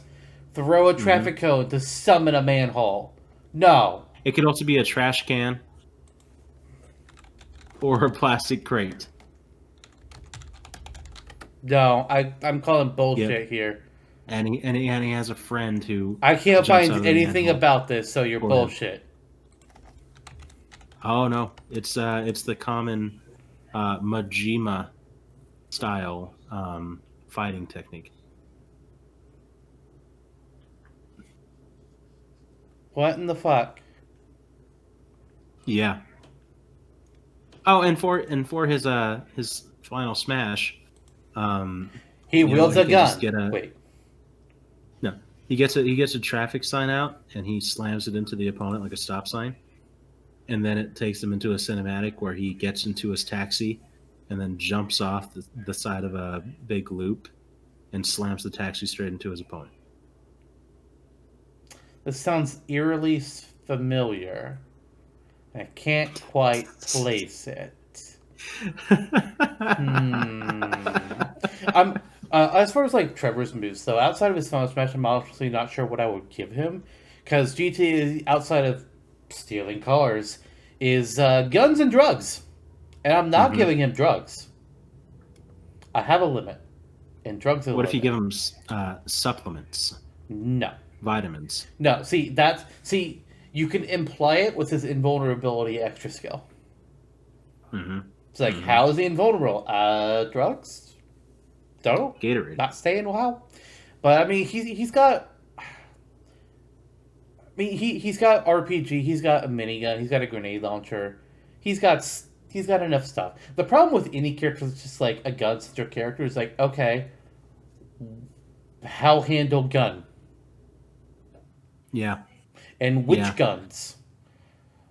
throw a traffic cone to summon a manhole. No. It could also be a trash can or a plastic crate. No, I'm calling bullshit here. And he has a friend who I can't jumps out find of the anything manhole about this, so you're for him. bullshit. Oh no, it's the common Majima style fighting technique. What in the fuck? Yeah. Oh, and for his final smash, He wields a can just gun. Wait. No, he gets a traffic sign out and he slams it into the opponent like a stop sign, and then it takes him into a cinematic where he gets into his taxi, and then jumps off the side of a big loop, and slams the taxi straight into his opponent. This sounds eerily familiar. I can't quite place it. I'm as far as like Trevor's moves, though, outside of his Final Smash, I'm honestly not sure what I would give him, because GTA, outside of stealing cars, is guns and drugs, and I'm not giving him drugs. I have a limit, and drugs are. What if you give him supplements? No. Vitamins. No. See, you can imply it with his invulnerability extra skill. It's like, how is he invulnerable? Drugs? Don't know. Gatorade. Not staying well. But I mean, he's got. I mean, he's got RPG. He's got a minigun. He's got a grenade launcher. He's got enough stuff. The problem with any character that's just like a gun-centric character is like, okay, how handle gun? Yeah. And which guns?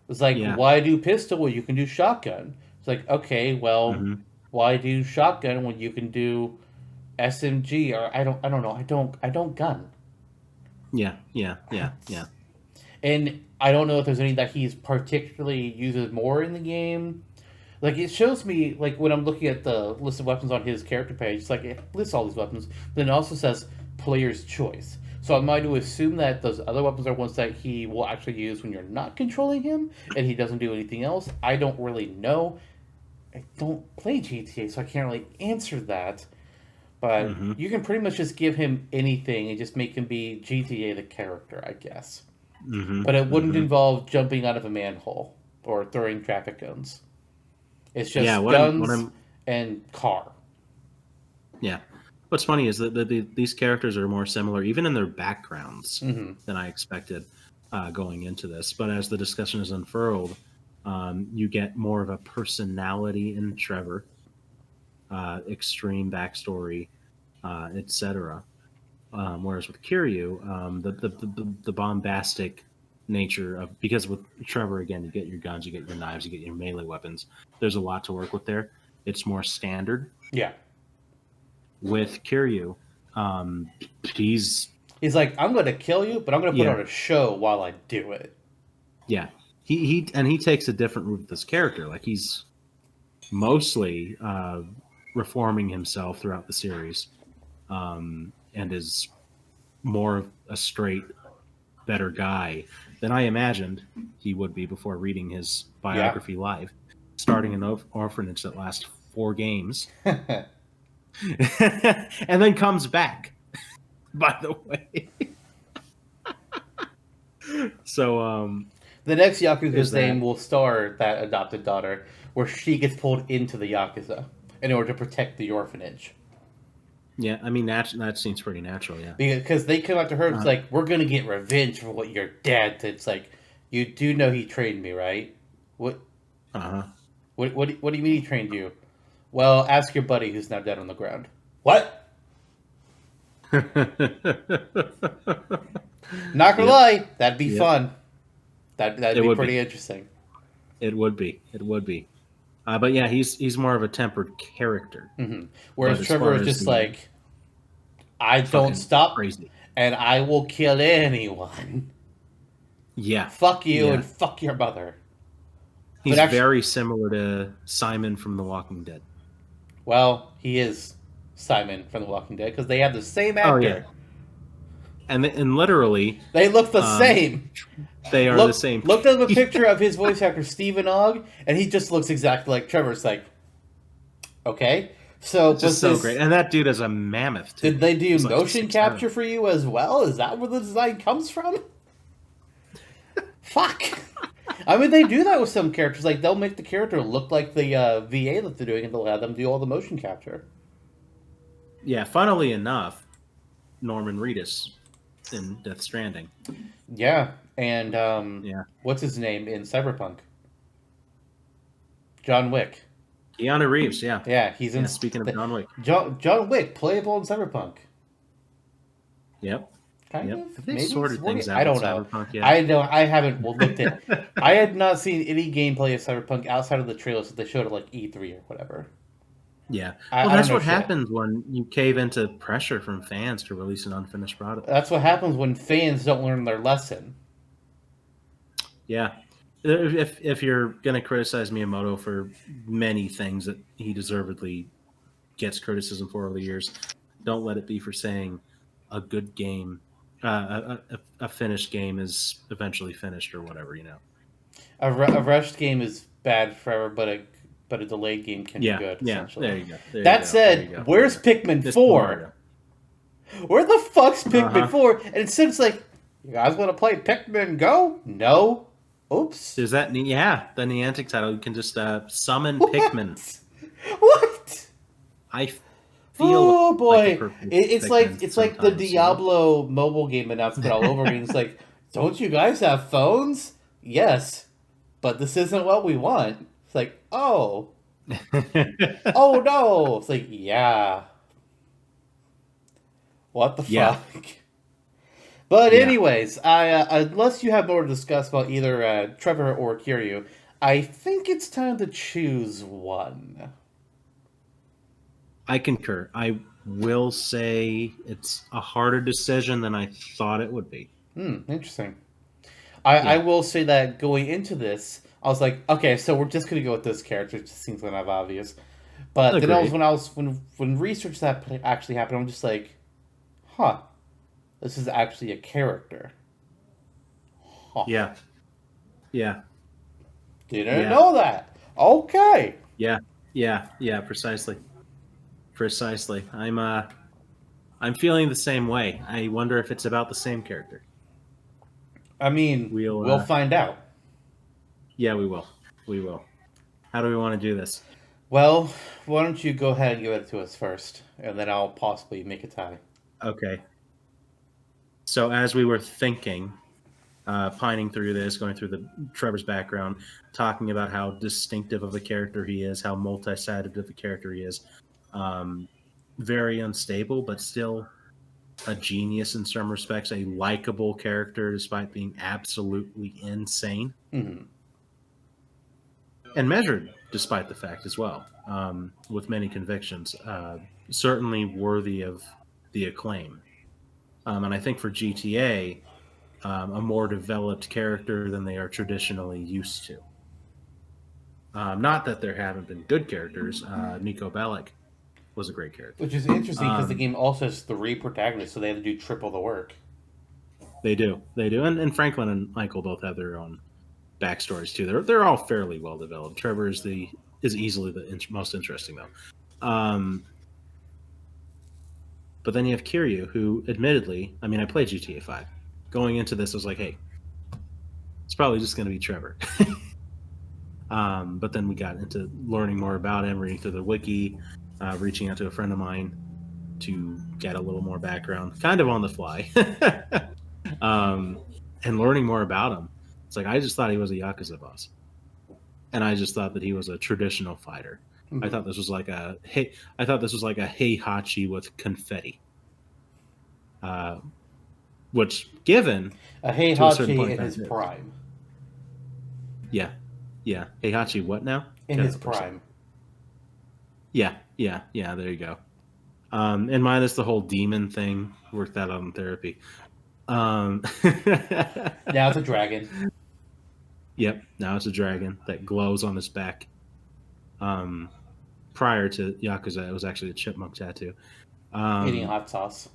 It's like, why do pistol when you can do shotgun? It's like, okay, well, why do shotgun when you can do SMG? Or I don't know. I don't gun. Yeah. And I don't know if there's any that he's particularly uses more in the game. Like, it shows me, like, when I'm looking at the list of weapons on his character page, it's like, it lists all these weapons, but then it also says player's choice. So am I to assume that those other weapons are ones that he will actually use when you're not controlling him, and he doesn't do anything else? I don't really know. I don't play GTA, so I can't really answer that. But you can pretty much just give him anything and just make him be GTA the character, I guess. But it wouldn't involve jumping out of a manhole or throwing traffic guns. It's just guns and car. Yeah. What's funny is that these characters are more similar, even in their backgrounds, than I expected going into this. But as the discussion is unfurled, you get more of a personality in Trevor, extreme backstory, etc. Whereas with Kiryu, the bombastic nature of, because with Trevor, again, you get your guns, you get your knives, you get your melee weapons. There's a lot to work with there. It's more standard. Yeah. With Kiryu, he's like, I'm going to kill you, but I'm going to put on a show while I do it. Yeah, he takes a different route with this character. Like, he's mostly reforming himself throughout the series, and is more of a straight, better guy than I imagined he would be before reading his biography live, starting an orphanage that lasts 4 games. And then comes back, by the way. So the next Yakuza's name will star that adopted daughter, where she gets pulled into the Yakuza in order to protect the orphanage. Yeah, I mean, that seems pretty natural, yeah. Because they come after her, it's like, we're going to get revenge for what your dad did. It's like, you do know he trained me, right? What? What do you mean he trained you? Well, ask your buddy who's now dead on the ground. What? Not gonna Yep. lie, that'd be Yep. fun. That'd It be would pretty be. interesting. It would be. It would be. But yeah, he's more of a tempered character. Whereas But as Trevor far is as just the like, I don't fucking stop, crazy. and I will kill anyone. Yeah. Fuck you Yeah. and fuck your mother. But He's actually, very similar to Simon from The Walking Dead. well, he is Simon from The Walking Dead because they have the same Oh yeah. actor. And literally, They look the same. they are the same. Looked at a picture of his voice actor Stephen Ogg, and he just looks exactly like Trevor. It's like, okay, so It's just so great. And that dude is a mammoth too. Did they do He's like motion 6'7". capture for you as well? Is that where the design comes from? Fuck. I mean, they do that with some characters. Like, they'll make the character look like the VA that they're doing, and they'll have them do all the motion capture. Yeah, funnily enough, Norman Reedus in Death Stranding. Yeah, and Yeah. what's his name in Cyberpunk? John Wick. Keanu Reeves, yeah. Yeah, he's in. Yeah, speaking of John Wick. John Wick, playable in Cyberpunk. Yep. Kind Yep. of. Have they Maybe sorted it's things out I don't with know. Cyberpunk yet? I haven't looked at. I had not seen any gameplay of Cyberpunk outside of the trailers that they showed at like E3 or whatever. Yeah. I Well, don't that's know what shit. happens when you cave into pressure from fans to release an unfinished product. That's what happens when fans don't learn their lesson. Yeah. If you're going to criticize Miyamoto for many things that he deservedly gets criticism for over the years, don't let it be for saying a good game, a finished game is eventually finished or whatever, you know. A rushed game is bad forever, but a delayed game can be good. Yeah, Essentially. there you go. There That you go, said, there you go. where's Pikmin This 4? Mario. Where the fuck's Pikmin Uh-huh. 4? And instead it's like, you guys want to play Pikmin Go? No. Oops. Is that the Niantic title? You can just summon Pikmin. What? I feel. Oh boy, like a perfect it's Pikmin like the sometimes, you know? Diablo mobile game announcement all over again. It's like, don't you guys have phones? Yes, but this isn't what we want. It's like, oh no. It's like, yeah. What the Yeah. fuck? But Yeah. anyways, unless you have more to discuss about either Trevor or Kiryu, I think it's time to choose one. I concur. I will say it's a harder decision than I thought it would be. Interesting. I will say that going into this, I was like, okay, so we're just gonna go with this character. It just seems kind of obvious. But then when research that actually happened, I'm just like, huh, this is actually a character. Huh. Yeah. Didn't know that. Okay. Yeah. Precisely. I'm feeling the same way. I wonder if it's about the same character. I mean, we'll find out. Yeah, we will. How do we want to do this? Well, why don't you go ahead and give it to us first, and then I'll possibly make a tie. Okay. So as we were thinking, pining through this, going through Trevor's background, talking about how distinctive of a character he is, how multi-sided of a character he is, very unstable, but still a genius in some respects, a likable character despite being absolutely insane, Mm-hmm. and measured despite the fact as well, with many convictions, certainly worthy of the acclaim. And I think for GTA, a more developed character than they are traditionally used to. Not that there haven't been good characters. Nico Bellic was a great character. Which is interesting because the game also has 3 protagonists, so they have to do triple the work. They do, and Franklin and Michael both have their own backstories too. They're all fairly well developed. Trevor is easily the most interesting though. But then you have Kiryu, who admittedly, I mean, I played GTA 5. Going into this, I was like, hey, it's probably just going to be Trevor. But then we got into learning more about him, reading through the wiki, reaching out to a friend of mine to get a little more background, kind of on the fly, and learning more about him. It's like, I just thought he was a Yakuza boss. And I just thought that he was a traditional fighter. Mm-hmm. I thought this was like a Heihachi with confetti. which, given A to a certain Heihachi point, in that his is. prime. Yeah, yeah. Heihachi, what now? In his prime. Yeah. There you go. And minus the whole demon thing, worked that out in therapy. Now it's a dragon. Yep, now it's a dragon that glows on his back. Prior to Yakuza, it was actually a chipmunk tattoo. Eating hot sauce.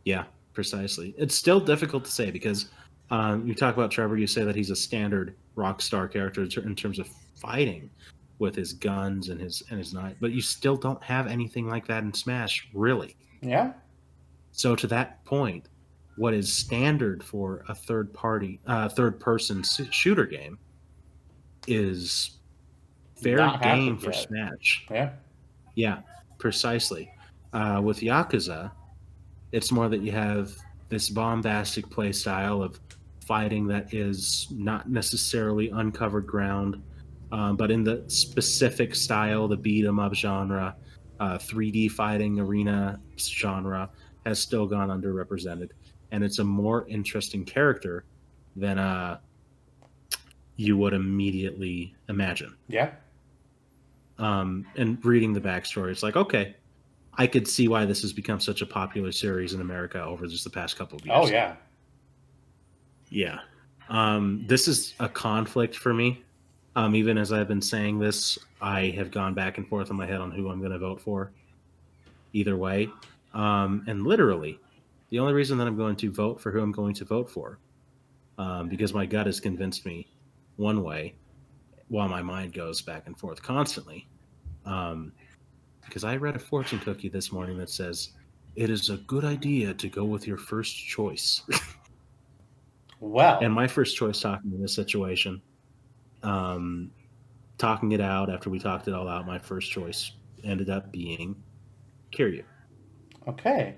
Yeah, precisely. It's still difficult to say because you talk about Trevor, you say that he's a standard rock star character in terms of fighting with his guns and his knife, but you still don't have anything like that in Smash, really. Yeah. So to that point, what is standard for a third person shooter game is fair Not game happened for yet. Smash. Yeah. Yeah, precisely. With Yakuza, it's more that you have this bombastic play style of fighting that is not necessarily uncovered ground, but in the specific style, the beat 'em up genre, 3D fighting arena genre has still gone underrepresented, and it's a more interesting character than you would immediately imagine. Yeah. And reading the backstory, it's like, okay, I could see why this has become such a popular series in America over just the past couple of years. Oh, yeah. Yeah. This is a conflict for me. Even as I've been saying this, I have gone back and forth in my head on who I'm going to vote for. Either way. And literally, the only reason that I'm going to vote for who I'm going to vote for, because my gut has convinced me one way, while my mind goes back and forth constantly. Because I read a fortune cookie this morning that says, it is a good idea to go with your first choice. Well. And my first choice talking in this situation, talking it out after we talked it all out, my first choice ended up being Kiryu. Okay.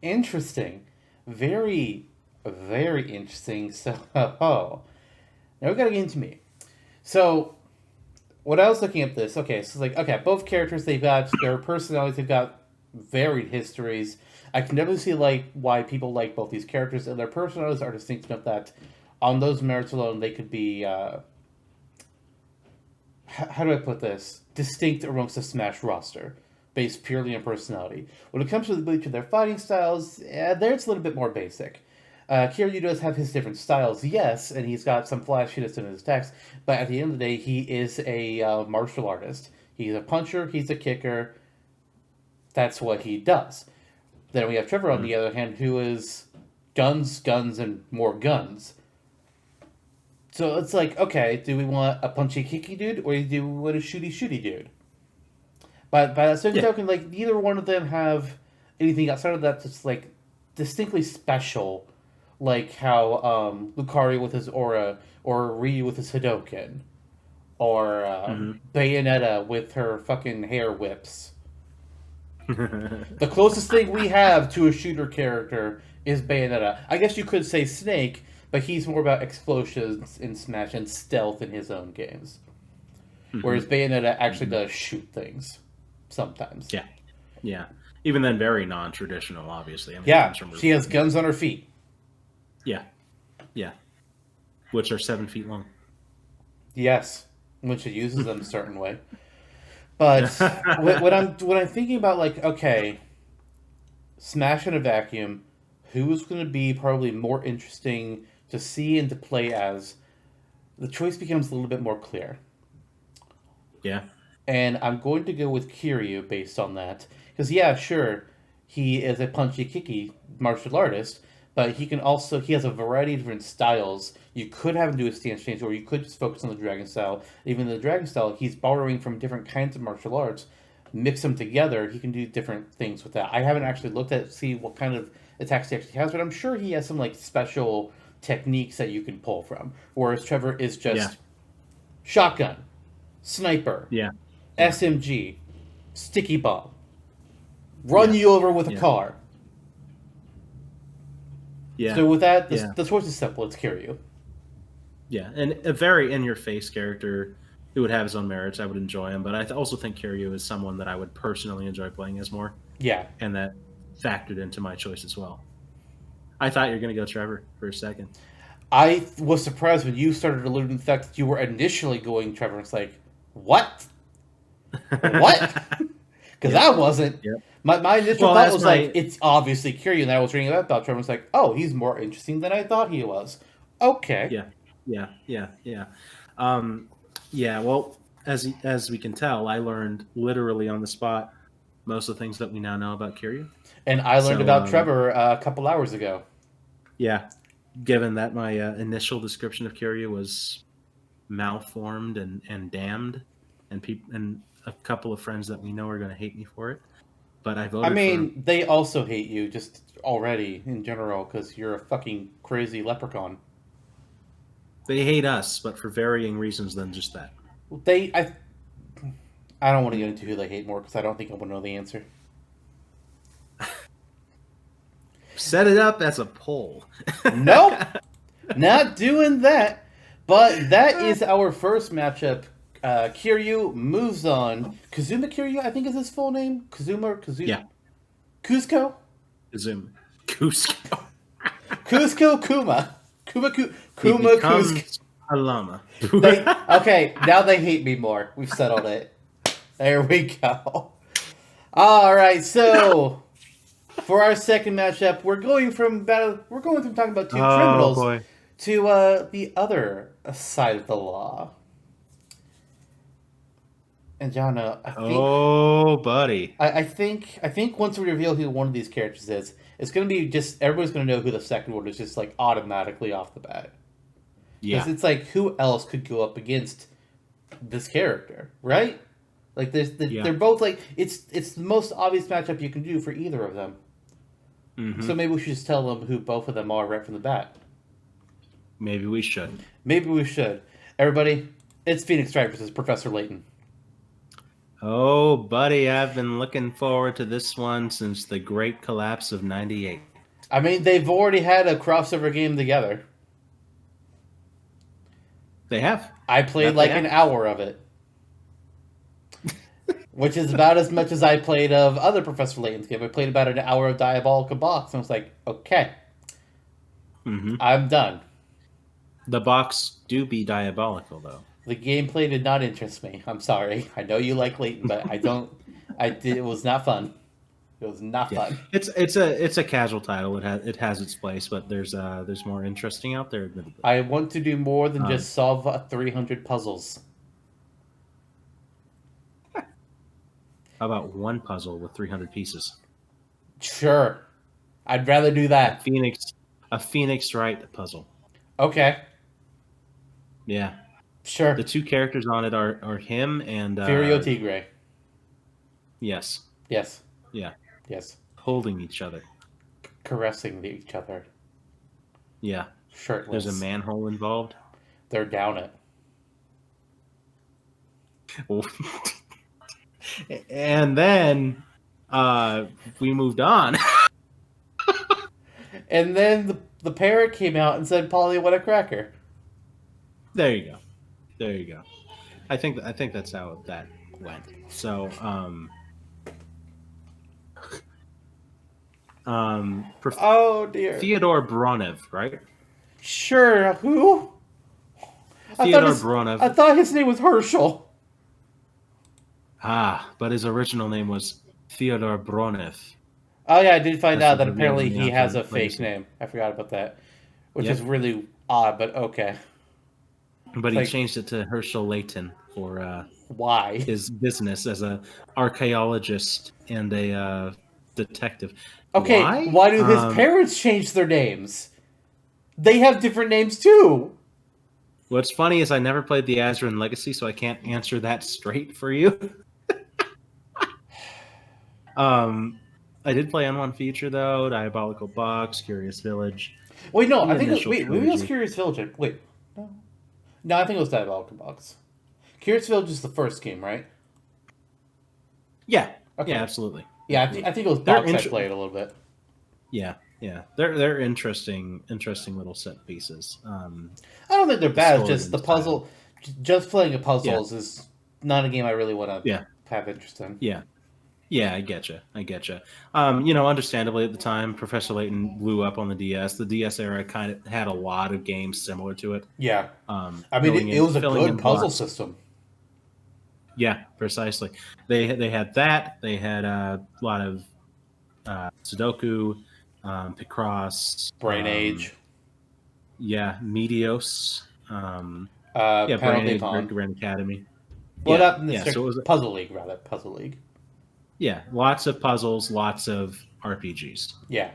Interesting. Very, very interesting. So, now we gotta get into me. So, when I was looking at this, okay, so it's like, okay, both characters, they've got their personalities, they've got varied histories. I can definitely see like why people like both these characters, and their personalities are distinct enough that on those merits alone, they could be, how do I put this? Distinct amongst the Smash roster, based purely on personality. When it comes to the ability to their fighting styles, there it's a little bit more basic. Kiryu does have his different styles, yes, and he's got some flashiness in his attacks, but at the end of the day, he is a martial artist. He's a puncher, he's a kicker. That's what he does. Then we have Trevor, on the other hand, who is guns, guns, and more guns. So it's like, okay, do we want a punchy kicky dude, or do we want a shooty shooty dude? But by that same token, like, neither one of them have anything outside of that that's like distinctly special, like how Lucario with his aura, or Ryu with his Hadoken, or Bayonetta with her fucking hair whips. The closest thing we have to a shooter character is Bayonetta. I guess you could say Snake, but he's more about explosions in Smash and stealth in his own games. Whereas Bayonetta actually does shoot things sometimes. Yeah. Even then, very non-traditional, obviously. I mean, she has guns on her feet. Yeah. Which are 7 feet long. Yes, when she uses them a certain way. But when I'm thinking about, like, okay, Smash in a vacuum, who's going to be probably more interesting to see and to play as, the choice becomes a little bit more clear. Yeah. And I'm going to go with Kiryu based on that. Because, yeah, sure, he is a punchy, kicky martial artist, but he has a variety of different styles. You could have him do a stance change, or you could just focus on the dragon style. Even the dragon style, he's borrowing from different kinds of martial arts. Mix them together, he can do different things with that. I haven't actually looked at see what kind of attacks he actually has, but I'm sure he has some like special techniques that you can pull from. Whereas Trevor is just shotgun, sniper, SMG, sticky bomb, run you over with a car. Yeah. So with that, the choice is simple. It's Kiryu. Yeah, and a very in-your-face character who would have his own merits. I would enjoy him, but I also think Kiryu is someone that I would personally enjoy playing as more. Yeah. And that factored into my choice as well. I thought you were going to go Trevor for a second. I was surprised when you started alluding to the fact that you were initially going Trevor. It's like, what? What? Because I wasn't. Yep. My initial thought was like, it's obviously Kiryu, and I was reading about Trevor. Was like, oh, he's more interesting than I thought he was. Okay. Yeah. Well, as we can tell, I learned literally on the spot most of the things that we now know about Kiryu. And I learned about Trevor a couple hours ago. Yeah, given that my initial description of Kiryu was malformed and damned, and a couple of friends that we know are going to hate me for it, but I voted. I mean, they also hate you just already in general because you're a fucking crazy leprechaun. They hate us, but for varying reasons than just that. I don't want to get into who they hate more because I don't think I want to know the answer. Set it up as a poll. Nope, not doing that. But that is our first matchup. Kiryu moves on. Kazuma Kiryu, I think is his full name. Kazuma. Yeah. Cusco. Kazuma. Cusco. Cusco Kuma. Kuma Cusco. A llama. Okay, now they hate me more. We've settled it. There we go. All right, so for our second matchup, we're going from talking about two criminals to the other side of the law. And Jonno, I think, buddy, I think once we reveal who one of these characters is, it's going to be just everybody's going to know who the second one is, just like automatically off the bat. Yeah, because it's like who else could go up against this character, right? Like they're both like it's the most obvious matchup you can do for either of them. Mm-hmm. So maybe we should just tell them who both of them are right from the bat. Maybe we should. Everybody, it's Phoenix Wright versus Professor Layton. Oh, buddy, I've been looking forward to this one since the great collapse of '98. I mean, they've already had a crossover game together. They have. I played an hour of it. Which is about as much as I played of other Professor Layton's game. I played about an hour of Diabolical Box, and I was like, okay. Mm-hmm. I'm done. The box do be diabolical, though. The gameplay did not interest me. I'm sorry. I know you like Layton, but I don't. It was not fun. It was not fun. It's a casual title. It has its place, but there's more interesting out there. Admittedly. I want to do more than just solve 300 puzzles. How about one puzzle with 300 pieces? Sure, I'd rather do that. A Phoenix Wright puzzle. Okay. Yeah. Sure. The two characters on it are him and Furio Tigre. Yes. Yes. Yeah. Yes. Holding each other. Caressing each other. Yeah. Shirtless. There's a manhole involved. They're down it. And then we moved on. And then the parrot came out and said, "Polly, what a cracker." There you go. I think that's how that went. So, oh dear. Theodore Bronev, right? Sure. Who? Theodore Bronev. I thought his name was Herschel. But his original name was Theodore Bronev. Oh yeah, I did find out that apparently he has a fake name. I forgot about that, which is really odd, but okay. But he changed it to Herschel Layton for why his business as a archaeologist and a detective. Okay, why do his parents change their names? They have different names too. What's funny is I never played the Azran Legacy, so I can't answer that straight for you. I did play on one feature though: Diabolical Box, Curious Village. Wait, no, I think maybe it was Curious Village. Wait, no, I think it was Diabolical Box. Curious Village is the first game, right? Yeah, okay. Yeah, absolutely. Yeah, I think it was Box I played a little bit. Yeah, they're interesting little set pieces. I don't think they're bad. It's just the puzzle. Just playing a puzzles is not a game I really want to have interest in. Yeah. Yeah, I getcha. Understandably at the time, Professor Layton blew up on the DS. The DS era kind of had a lot of games similar to it. Yeah. I mean, it was a Filling good in puzzle blocks. system. Yeah, precisely. They had that. They had a lot of Sudoku, Picross, Brain Age, Medios, Panel Brain Age, Devon. Grand Academy. Well, Yeah, not in the yeah. So it strict was Puzzle League, rather. Puzzle League. lots of puzzles, lots of RPGs. Yeah.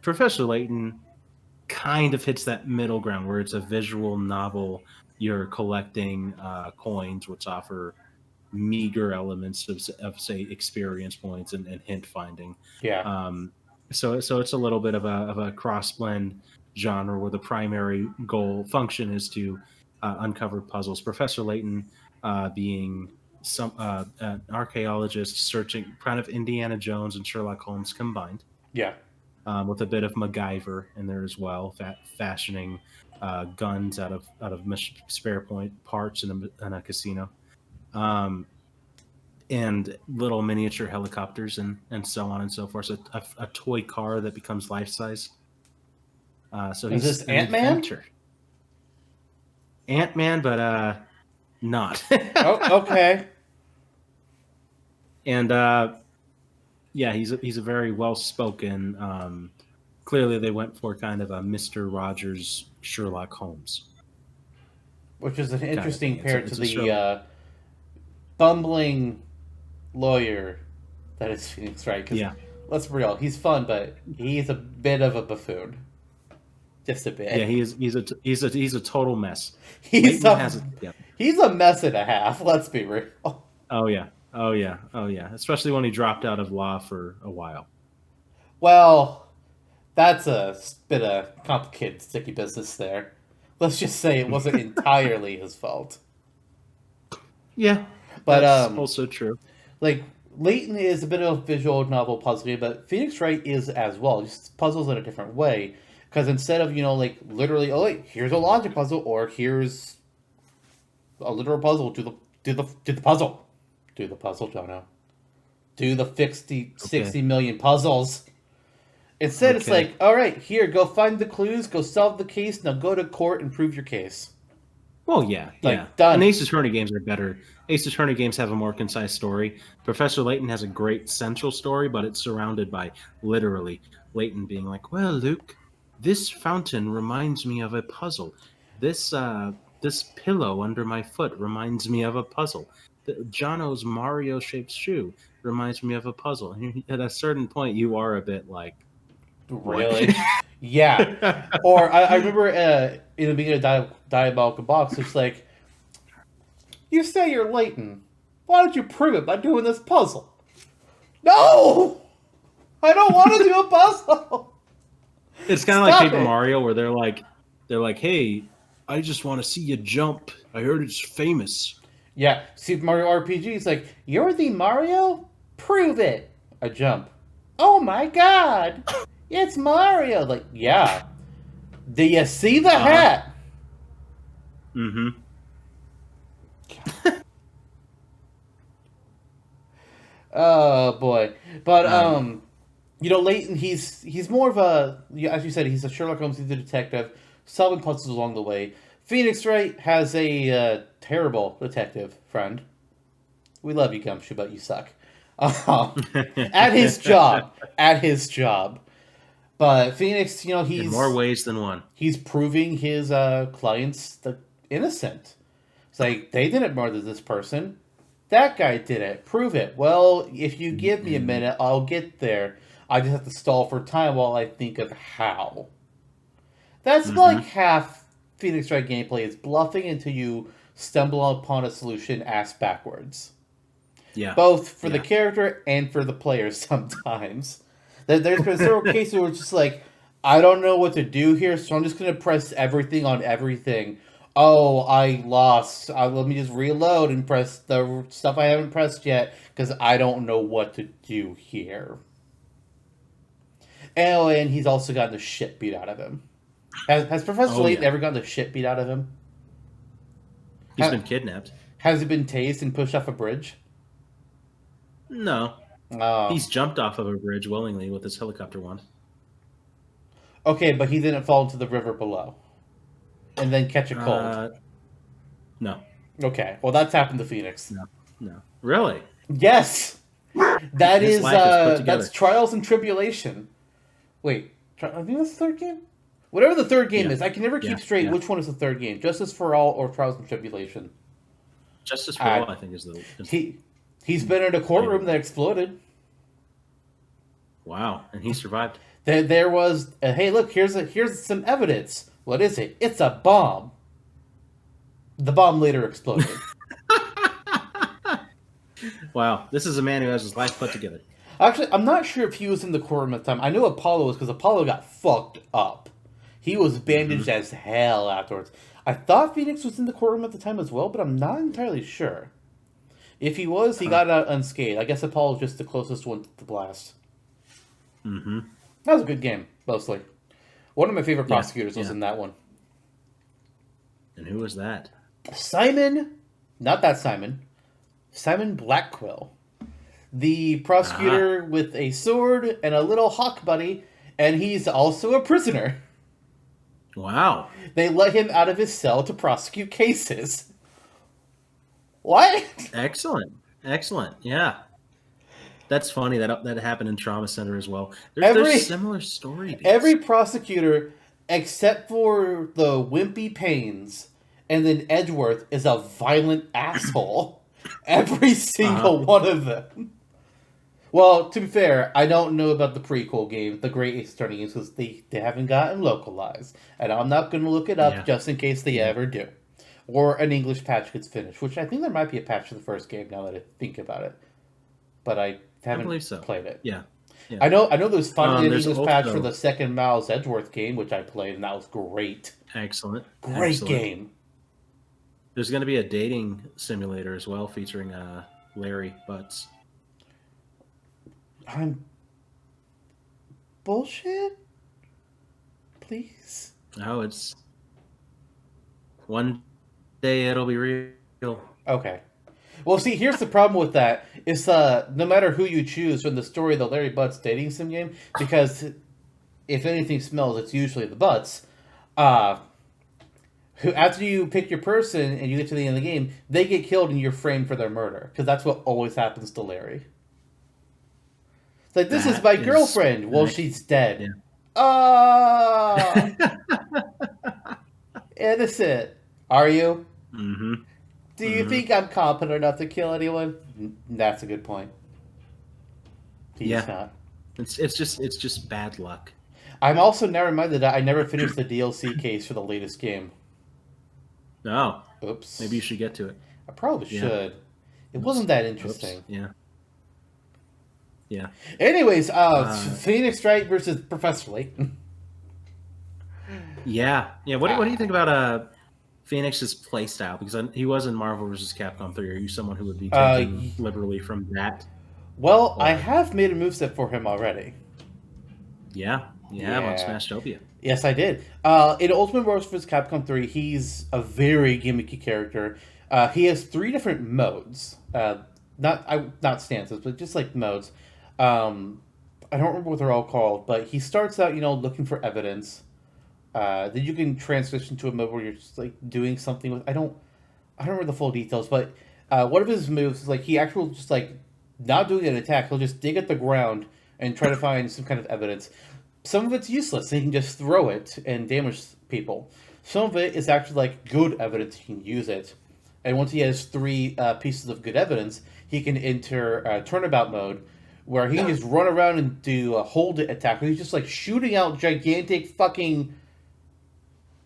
Professor Layton kind of hits that middle ground where it's a visual novel. You're collecting coins, which offer meager elements of say experience points and hint finding. Yeah. So it's a little bit of a cross blend genre where the primary goal function is to uncover puzzles. Professor Layton being an archaeologist searching kind of Indiana Jones and Sherlock Holmes combined. Yeah. With a bit of MacGyver in there as well, fashioning guns out of spare point parts in a casino. And little miniature helicopters and so on and so forth. So a toy car that becomes life size. So Is he's this an Ant-Man? inventor. Ant-Man, but not. Oh, okay. And he's a very well spoken. Clearly, they went for kind of a Mr. Rogers Sherlock Holmes, Which is an interesting kind of pair it's to a the bumbling lawyer that is Phoenix Wright. Because let's be real, he's fun, but he's a bit of a buffoon. Just a bit. Yeah, he's a total mess. He's a mess and a half. Let's be real. Oh yeah. Especially when he dropped out of law for a while. Well, that's a bit of complicated, sticky business there. Let's just say it wasn't entirely his fault. Yeah, but that's also true. Like Layton is a bit of a visual novel puzzle game, but Phoenix Wright is as well. Just puzzles in a different way. Because instead of literally, oh wait, here's a logic puzzle, or here's a literal puzzle, do the puzzle. Do the puzzle, Jonno. Do the 60 million puzzles. Instead, it's like, all right, here, go find the clues, go solve the case, now go to court and prove your case. Well, yeah. Done. And Ace Attorney games are better. Ace Attorney games have a more concise story. Professor Layton has a great central story, but it's surrounded by literally Layton being like, well, Luke, this fountain reminds me of a puzzle. This pillow under my foot reminds me of a puzzle. Jonno's Mario-shaped shoe reminds me of a puzzle. And at a certain point, you are a bit like, really? Yeah. Or I remember in the beginning of Diabolical Box, it's like, you say you're Layton. Why don't you prove it by doing this puzzle? No! I don't want to do a puzzle! It's kind of like Paper Mario, where they're like, hey, I just want to see you jump. I heard it's famous. Yeah, Super Mario RPG is like, you're the Mario? Prove it. I jump. Oh my god! It's Mario! Like, yeah. Do you see the hat? Mm-hmm. Oh boy. But Layton, he's more of a, as you said, he's a Sherlock Holmes, he's a detective, solving puzzles along the way. Phoenix Wright has a terrible detective friend. We love you, Gumshoe, but you suck. At his job. But Phoenix, he's in more ways than one. He's proving his clients innocent. It's like, they didn't murder this person. That guy did it. Prove it. Well, if you give me a minute, I'll get there. I just have to stall for time while I think of how. That's like half Phoenix Wright gameplay is bluffing until you stumble upon a solution ass backwards. Yeah. Both for the character and for the players sometimes. There's been several cases where it's just like, I don't know what to do here, so I'm just going to press everything on everything. Oh, I lost. Let me just reload and press the stuff I haven't pressed yet, because I don't know what to do here. And he's also gotten the shit beat out of him. Has Professor Layton ever gotten the shit beat out of him? He's been kidnapped. Has he been tased and pushed off a bridge? No. He's jumped off of a bridge willingly with his helicopter wand. Okay, but he didn't fall into the river below. And then catch a cold. No. Okay, well that's happened to Phoenix. No. Really? Yes! That His is, life is put together. that's Trials and Tribulation. Wait, I think that's the third game? Whatever the third game is, I can never keep straight which one is the third game. Justice for All or Trials and Tribulation? Justice for All, I think, is the... He's been in a courtroom that exploded. Wow, and he survived. There was, hey, look, here's some evidence. What is it? It's a bomb. The bomb later exploded. Wow, this is a man who has his life put together. Actually, I'm not sure if he was in the courtroom at the time. I know Apollo was, because Apollo got fucked up. He was bandaged as hell afterwards. I thought Phoenix was in the courtroom at the time as well, but I'm not entirely sure. If he was, he got out unscathed. I guess Apollo was just the closest one to the blast. Mm-hmm. That was a good game, mostly. One of my favorite prosecutors was in that one. And who was that? Simon, not that Simon. Simon Blackquill. The prosecutor with a sword and a little hawk buddy, and he's also a prisoner. Wow. They let him out of his cell to prosecute cases. What? Excellent. Yeah. That's funny. That happened in Trauma Center as well. There's similar story beats. Every prosecutor, except for the Wimpy Paynes, and then Edgeworth, is a violent asshole. Every single one of them. Well, to be fair, I don't know about the prequel game, the Great Ace Attorney games, because they haven't gotten localized. And I'm not going to look it up just in case they ever do. Or an English patch gets finished, which I think there might be a patch for the first game now that I think about it. But I haven't played it. Yeah. I know there's finally an English patch for the second Miles Edgeworth game, which I played, and that was great. Excellent. Great game. There's going to be a dating simulator as well featuring Larry Butts. I'm... Bullshit? Please? No, it's... One day it'll be real. Okay. Well, see, here's the problem with that. Is no matter who you choose from the story of the Larry Butts dating sim game, because if anything smells, it's usually the Butts. Who, after you pick your person and you get to the end of the game, they get killed and you're framed for their murder. Because that's what always happens to Larry. It's like, this is my girlfriend. Well, she's dead. Yeah. Innocent. Are you? Mm-hmm. Do you think I'm competent enough to kill anyone? That's a good point. He's not. It's just bad luck. I'm also now reminded that I never finished the DLC case for the latest game. No. Oops. Maybe you should get to it. I probably should. It wasn't that interesting. Oops. Yeah. Yeah. Anyways, Phoenix Wright versus Professor Layton. Yeah. What do you think about Phoenix's playstyle? Because he was in Marvel vs. Capcom 3. Are you someone who would be taking liberally from that? Well, I have made a moveset for him already. Yeah. On Smashtopia. Yes, I did. In Ultimate Marvel vs. Capcom 3, he's a very gimmicky character. He has 3 different modes. Not stances, but just like modes. I don't remember what they're all called, but he starts out, looking for evidence. Then you can transition to a mode where you're just like doing something with. I don't remember the full details, but one of his moves is like he actually just like not doing an attack. He'll just dig at the ground and try to find some kind of evidence. Some of it's useless, so he can just throw it and damage people. Some of it is actually like good evidence. He can use it, and once he has 3 pieces of good evidence, he can enter turnabout mode, where he can just run around and do a hold it attack. He's just like shooting out gigantic fucking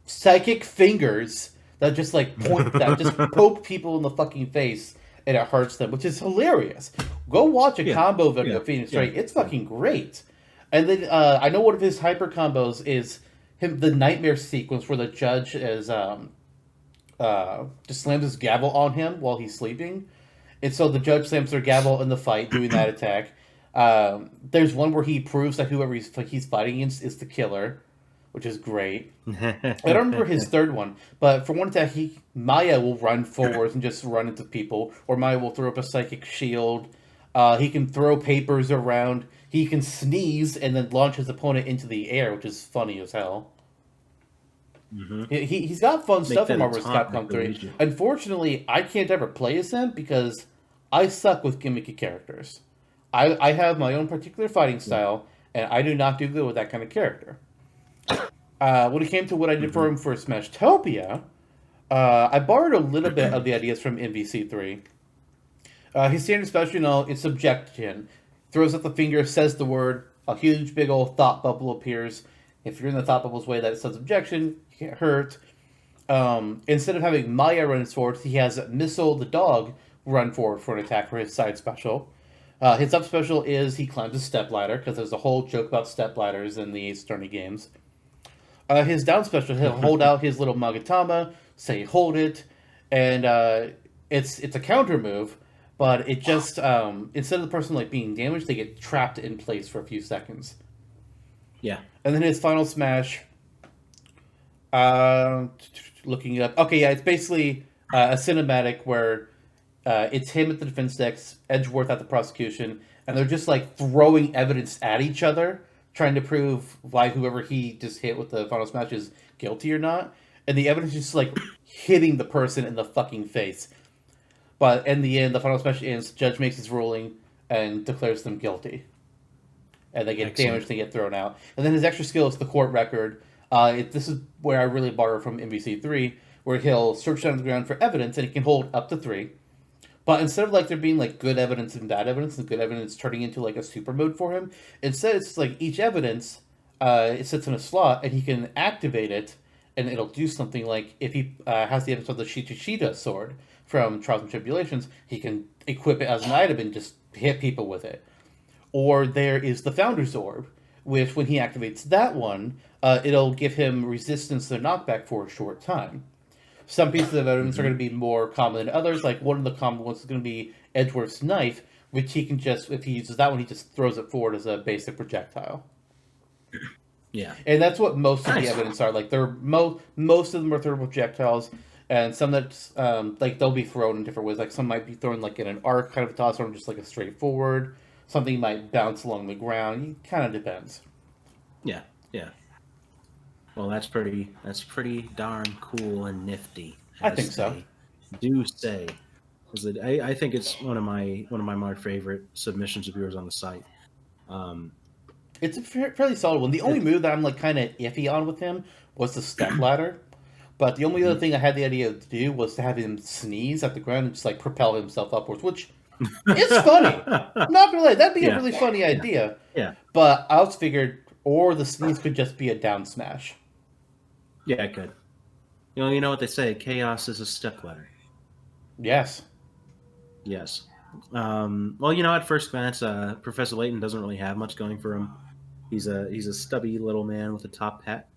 psychic fingers that just like point that just poke people in the fucking face, and it hurts them, which is hilarious. Go watch a combo video of Phoenix Wright. It's fucking great. And then I know one of his hyper combos is the nightmare sequence where the judge is just slams his gavel on him while he's sleeping, and so the judge slams their gavel in the fight doing that attack. There's one where he proves that whoever he's fighting against is the killer, which is great. I don't remember his third one, but for one attack, Maya will run forwards and just run into people, or Maya will throw up a psychic shield. He can throw papers around. He can sneeze and then launch his opponent into the air, which is funny as hell. Mm-hmm. He's got fun stuff in Marvel vs. Capcom 3. Like Unfortunately, I can't ever play as him because I suck with gimmicky characters. I have my own particular fighting style, and I do not do good with that kind of character. When it came to what I did for him for Smashtopia, I borrowed a little bit of the ideas from MVC3. His standard special, it's subjection. Throws up the finger, says the word, a huge big old thought bubble appears. If you're in the thought bubble's way that says objection, you get hurt. Instead of having Maya run forward, he has Missile the dog run forward for an attack for his side special. His up special is he climbs a step ladder, because there's a whole joke about step ladders in the Sturny games. His down special, he'll hold out his little Magatama, say hold it, and it's a counter move, but it just, instead of the person like being damaged, they get trapped in place for a few seconds. Yeah. And then his final smash, looking up, okay, yeah, it's basically a cinematic where it's him at the defense decks, Edgeworth at the prosecution, and they're just like throwing evidence at each other, trying to prove why whoever he just hit with the final smash is guilty or not. And the evidence is just like hitting the person in the fucking face. But in the end, the final smash ends, the judge makes his ruling and declares them guilty. And they get damaged, they get thrown out. And then his extra skill is the court record. This is where I really borrow from MVC3, where he'll search down the ground for evidence, and he can hold up to 3. But instead of like there being like good evidence and bad evidence, and good evidence turning into like a super mode for him, instead it's like each evidence it sits in a slot, and he can activate it, and it'll do something like if he has the evidence of the Shichishita sword from Trials and Tribulations, he can equip it as an item and just hit people with it. Or there is the Founder's Orb, which when he activates that one, it'll give him resistance to knockback for a short time. Some pieces of evidence are going to be more common than others. Like one of the common ones is going to be Edgeworth's knife, which he can just, if he uses that one, he just throws it forward as a basic projectile. Yeah. And that's what most of the evidence are. Like they're most of them are throwable projectiles, and some that's like they'll be thrown in different ways. Like some might be thrown like in an arc kind of a toss, or just like a straightforward. Something might bounce along the ground. It kind of depends. Yeah, yeah. Well, that's pretty darn cool and nifty. I think so. Do say, I think it's one of my more favorite submissions of yours on the site. It's a fairly solid one. The only move that I'm like kind of iffy on with him was the step ladder. But the only other thing I had the idea to do was to have him sneeze at the ground and just like propel himself upwards, which is funny. Not gonna lie, that'd be a really funny idea. Yeah. But I also figured, or the sneeze could just be a down smash. Yeah, it could. You know what they say, chaos is a stepladder. Yes. Yes. Well, at first glance, Professor Layton doesn't really have much going for him. He's a stubby little man with a top hat.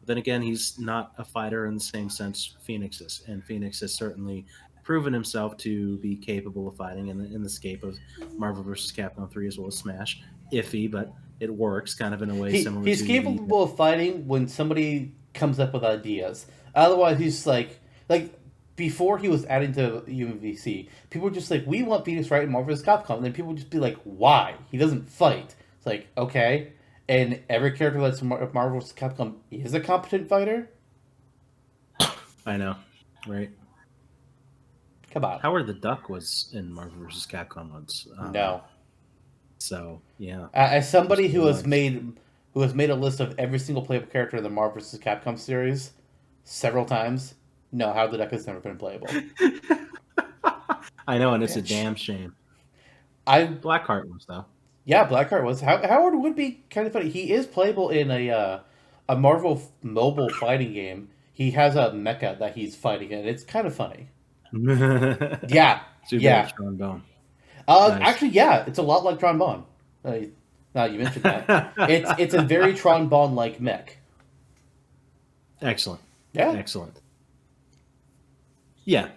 But then again, he's not a fighter in the same sense Phoenix is, and Phoenix has certainly proven himself to be capable of fighting in the scape of Marvel vs. Capcom 3 as well as Smash. Iffy, but it works kind of in a way similar to... He's capable of fighting when somebody comes up with ideas. Otherwise, he's like before he was adding to UMVC, people were just like, we want Phoenix Wright in Marvel vs. Capcom. And then people would just be like, why? He doesn't fight. It's like, okay. And every character that's Marvel vs. Capcom is a competent fighter? I know, right? Come on. Howard the Duck was in Marvel vs. Capcom once. No. So, yeah. As somebody who has made a list of every single playable character in the Marvel vs. Capcom series several times, no, Howard the Duck has never been playable. I know, and it's a damn shame. Blackheart was, though. Yeah, Blackheart was. Howard would be kind of funny. He is playable in a Marvel mobile fighting game. He has a mecha that he's fighting in. It's kind of funny. Yeah. Trombone. Nice. Actually, yeah, it's a lot like Trombone. Now you mentioned that. It's a very Trombone-like mech. Excellent. Yeah. Excellent. Yeah.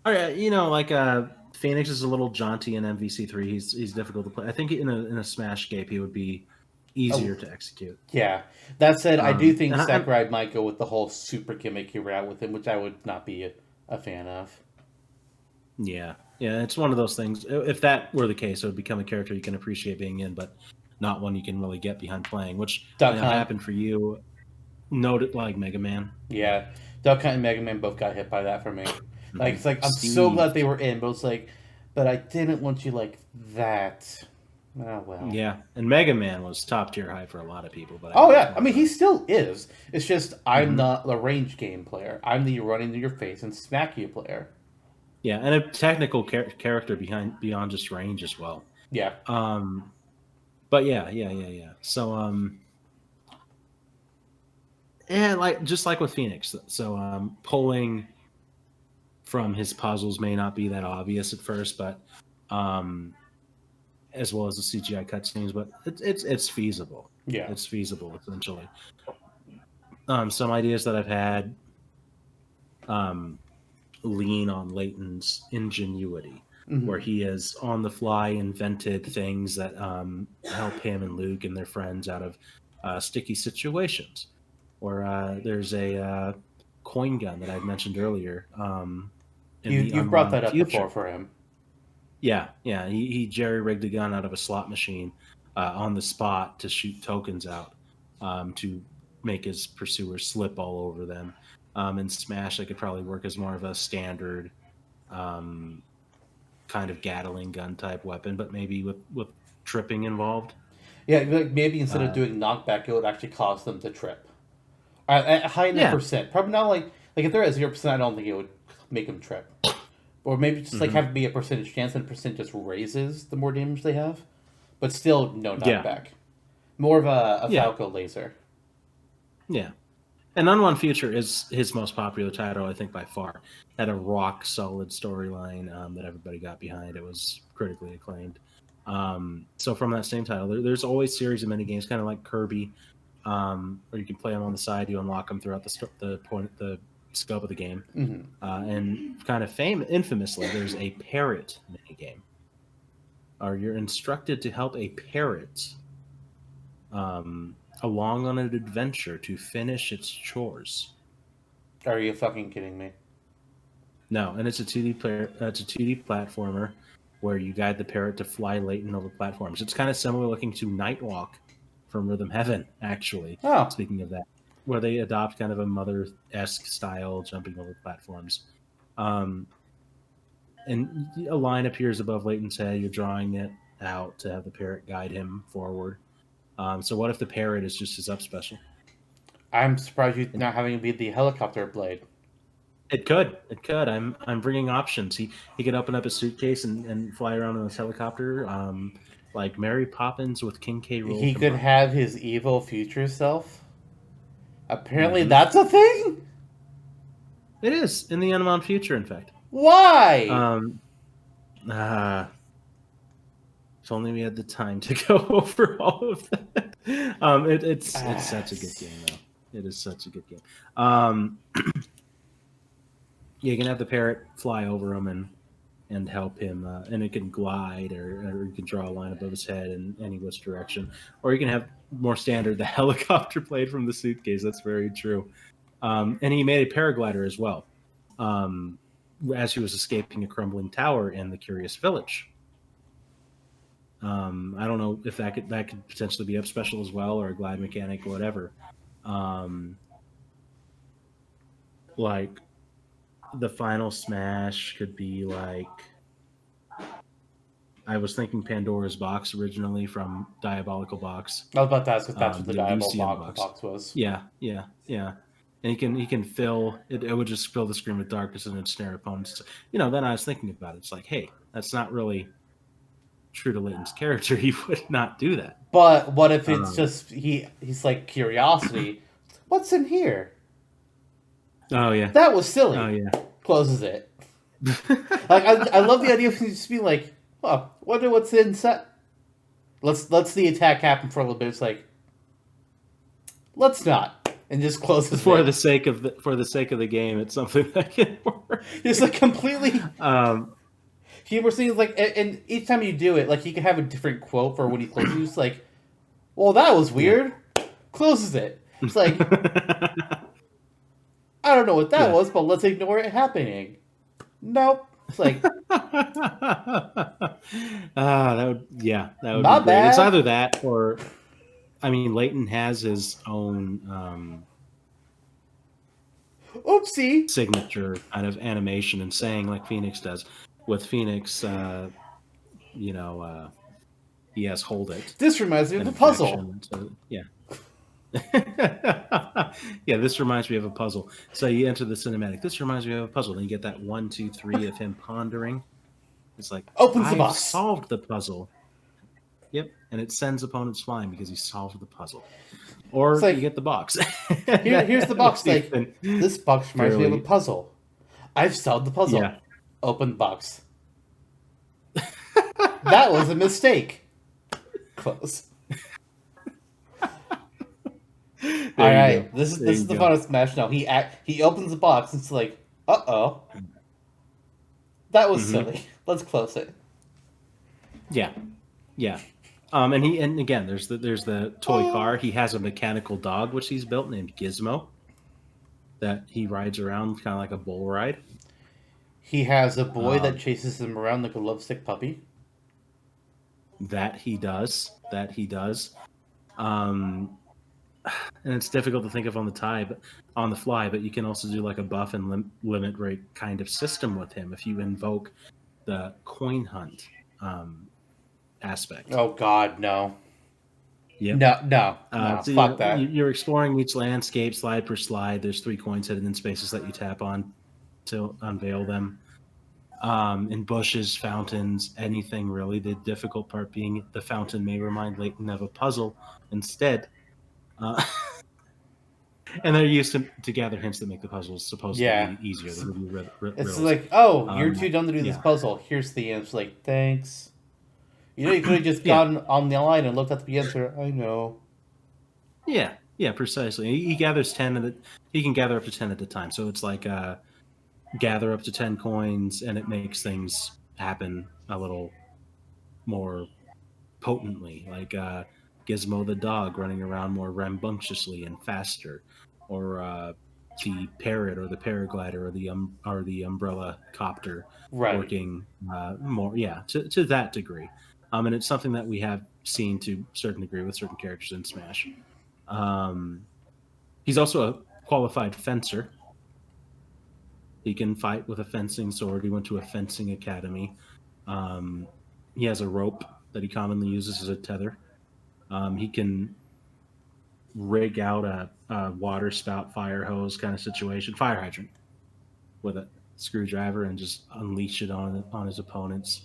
All right, Phoenix is a little jaunty in MVC3. He's difficult to play. I think in a Smash game he would be easier to execute. Yeah. That said, I do think Sakurai might go with the whole super gimmicky route with him, which I would not be a fan of. Yeah, it's one of those things. If that were the case, it would become a character you can appreciate being in, but not one you can really get behind playing. Which Duck I know Hunt. happened for you. Noted like Mega Man. Yeah, Duck Hunt and Mega Man both got hit by that for me. Like, it's like, I'm so Steve. glad they were in, but it's like, but I didn't want you like that. Oh, well. Yeah, and Mega Man was top tier high for a lot of people, but Oh, I was yeah. I more mean, of he a still is. It's just, I'm Mhm. not the range game player. I'm the run into your face and smack you player. Yeah, and a technical character beyond just range as well. Yeah. Um, but yeah. So yeah, like just like with Phoenix. So pulling from his puzzles may not be that obvious at first, but um, as well as the CGI cutscenes, but it's feasible. Yeah. It's feasible essentially. Some ideas that I've had um, lean on Layton's ingenuity, where Hmm. he has on the fly invented things that help him and Luke and their friends out of sticky situations. Or there's a coin gun that I mentioned earlier in the You've brought unwrong that up before future. for him. Yeah. He jerry rigged a gun out of a slot machine on the spot to shoot tokens out to make his pursuers slip all over them. In Smash, that could probably work as more of a standard um, kind of Gatling gun type weapon, but maybe with tripping involved. Yeah, like maybe instead of Uh, doing knockback, it would actually cause them to trip. At high enough yeah. percent. Probably not like if they're at 0%, I don't think it would make them trip. Or maybe just like Hmm. have it be a percentage chance, and percent just raises the more damage they have. But still, no Yeah. knockback. More of a Yeah. Falco laser. Yeah. And Unwrong Future is his most popular title, I think, by far. Had a rock solid storyline that everybody got behind. It was critically acclaimed. So from that same title, there's always series of mini games, kind of like Kirby, where you can play them on the side. You unlock them throughout the scope of the game. Hmm. And kind of infamously, there's a parrot mini game. Or you're instructed to help a parrot along on an adventure to finish its chores. Are you fucking kidding me? No, and it's a 2D player. It's a 2D platformer where you guide the parrot to fly Layton over platforms. It's kind of similar looking to Nightwalk from Rhythm Heaven, actually. Oh, Speaking of that, where they adopt kind of a mother-esque style, jumping over platforms. And a line appears above Layton's head. You're drawing it out to have the parrot guide him forward. So what if the parrot is just his up special? I'm surprised you're It, not having it be the helicopter blade. it could. It could. I'm bringing options. He could open up his suitcase and fly around in his helicopter, like Mary Poppins with King K. Rool He could combined. have his evil future self. Apparently, Hmm. that's a thing. It is in the unbound future, in fact. Why? Um, ah, if only we had the time to go over all of that. It's Ah, such a good game, though. It is such a good game. Um, you can have the parrot fly over him and help him, and it can glide, or you can draw a line above his head in any which direction, or you can have more standard the helicopter blade from the suitcase. That's very true. And he made a paraglider as well, as he was escaping a crumbling tower in the Curious Village. I don't know if that could potentially be up special as well, or a glide mechanic, or whatever. Um, like the final smash could be like, I was thinking Pandora's Box originally from Diabolical Box, I was about to ask if that's what the the diabolical Elysium box. box was. Yeah. And he can fill it. It would just fill the screen with darkness and ensnare opponents. Then I was thinking about it. It's like, hey, that's not really true to Layton's character. He would not do that. But what if it's Um, just he's like curiosity? What's in here? oh yeah. That was silly. Oh yeah. Closes it. Like I love the idea of just being like, oh, wonder what's inside. Let's the attack happen for a little bit. It's like, let's not, and just closes for it. the sake of the game, it's something that can work. Just like completely Um, humorous things. Like, and each time you do it, like you can have a different quote for when he closes. It's like, well, that was weird. Closes it. It's like, I don't know what that Yeah. was, but let's ignore it happening. Nope. It's like, that would my be great. It's bad. either that or, I mean, Layton has his own Oopsie. signature kind of animation and saying like Phoenix does. With Phoenix, he has hold it. This reminds me of an a puzzle. objection, so, yeah. Yeah, this reminds me of a puzzle. So you enter the cinematic. This reminds me of a puzzle. Then you get that 1, 2, 3 of him pondering. It's like, Opens the I've box. solved the puzzle. Yep, and it sends opponents flying because he solved the puzzle. Or It's like, you get the box. Here's the box. Like, this box reminds me of a fairly- puzzle. I've solved the puzzle. Yeah. Open box. That was a mistake. Close. All right, this is the fun of Smash. Now he opens the box. And it's like, that was silly. Let's close it. Yeah. And again, there's the toy car. He has a mechanical dog which he's built named Gizmo that he rides around kind of like a bull ride. He has a boy that chases him around like a lovesick puppy. That he does. And it's difficult to think of on the fly, but you can also do like a buff and limit break kind of system with him if you invoke the coin hunt aspect. Oh God, no. Yep. No, so fuck that. You're exploring each landscape slide per slide. There's 3 coins hidden in spaces that you tap on to unveil them. In bushes, fountains, anything really. The difficult part being the fountain may remind Layton of a puzzle instead. And they're used to gather hints that make the puzzles supposedly easier. It's like, you're too dumb to do this puzzle. Here's the answer. Like, thanks. You know, you could have just gotten on the line and looked at the answer. I know. Yeah, precisely. He gathers 10 he can gather up to 10 at a time. So it's like gather up to 10 coins, and it makes things happen a little more potently. Like Gizmo the dog running around more rambunctiously and faster, or the parrot or the paraglider or the umbrella copter working more. Yeah, to that degree. And it's something that we have seen to a certain degree with certain characters in Smash. He's also a qualified fencer. He can fight with a fencing sword. He went to a fencing academy. He has a rope that he commonly uses as a tether. He can rig out a water spout, fire hose kind of situation, fire hydrant, with a screwdriver and just unleash it on his opponents.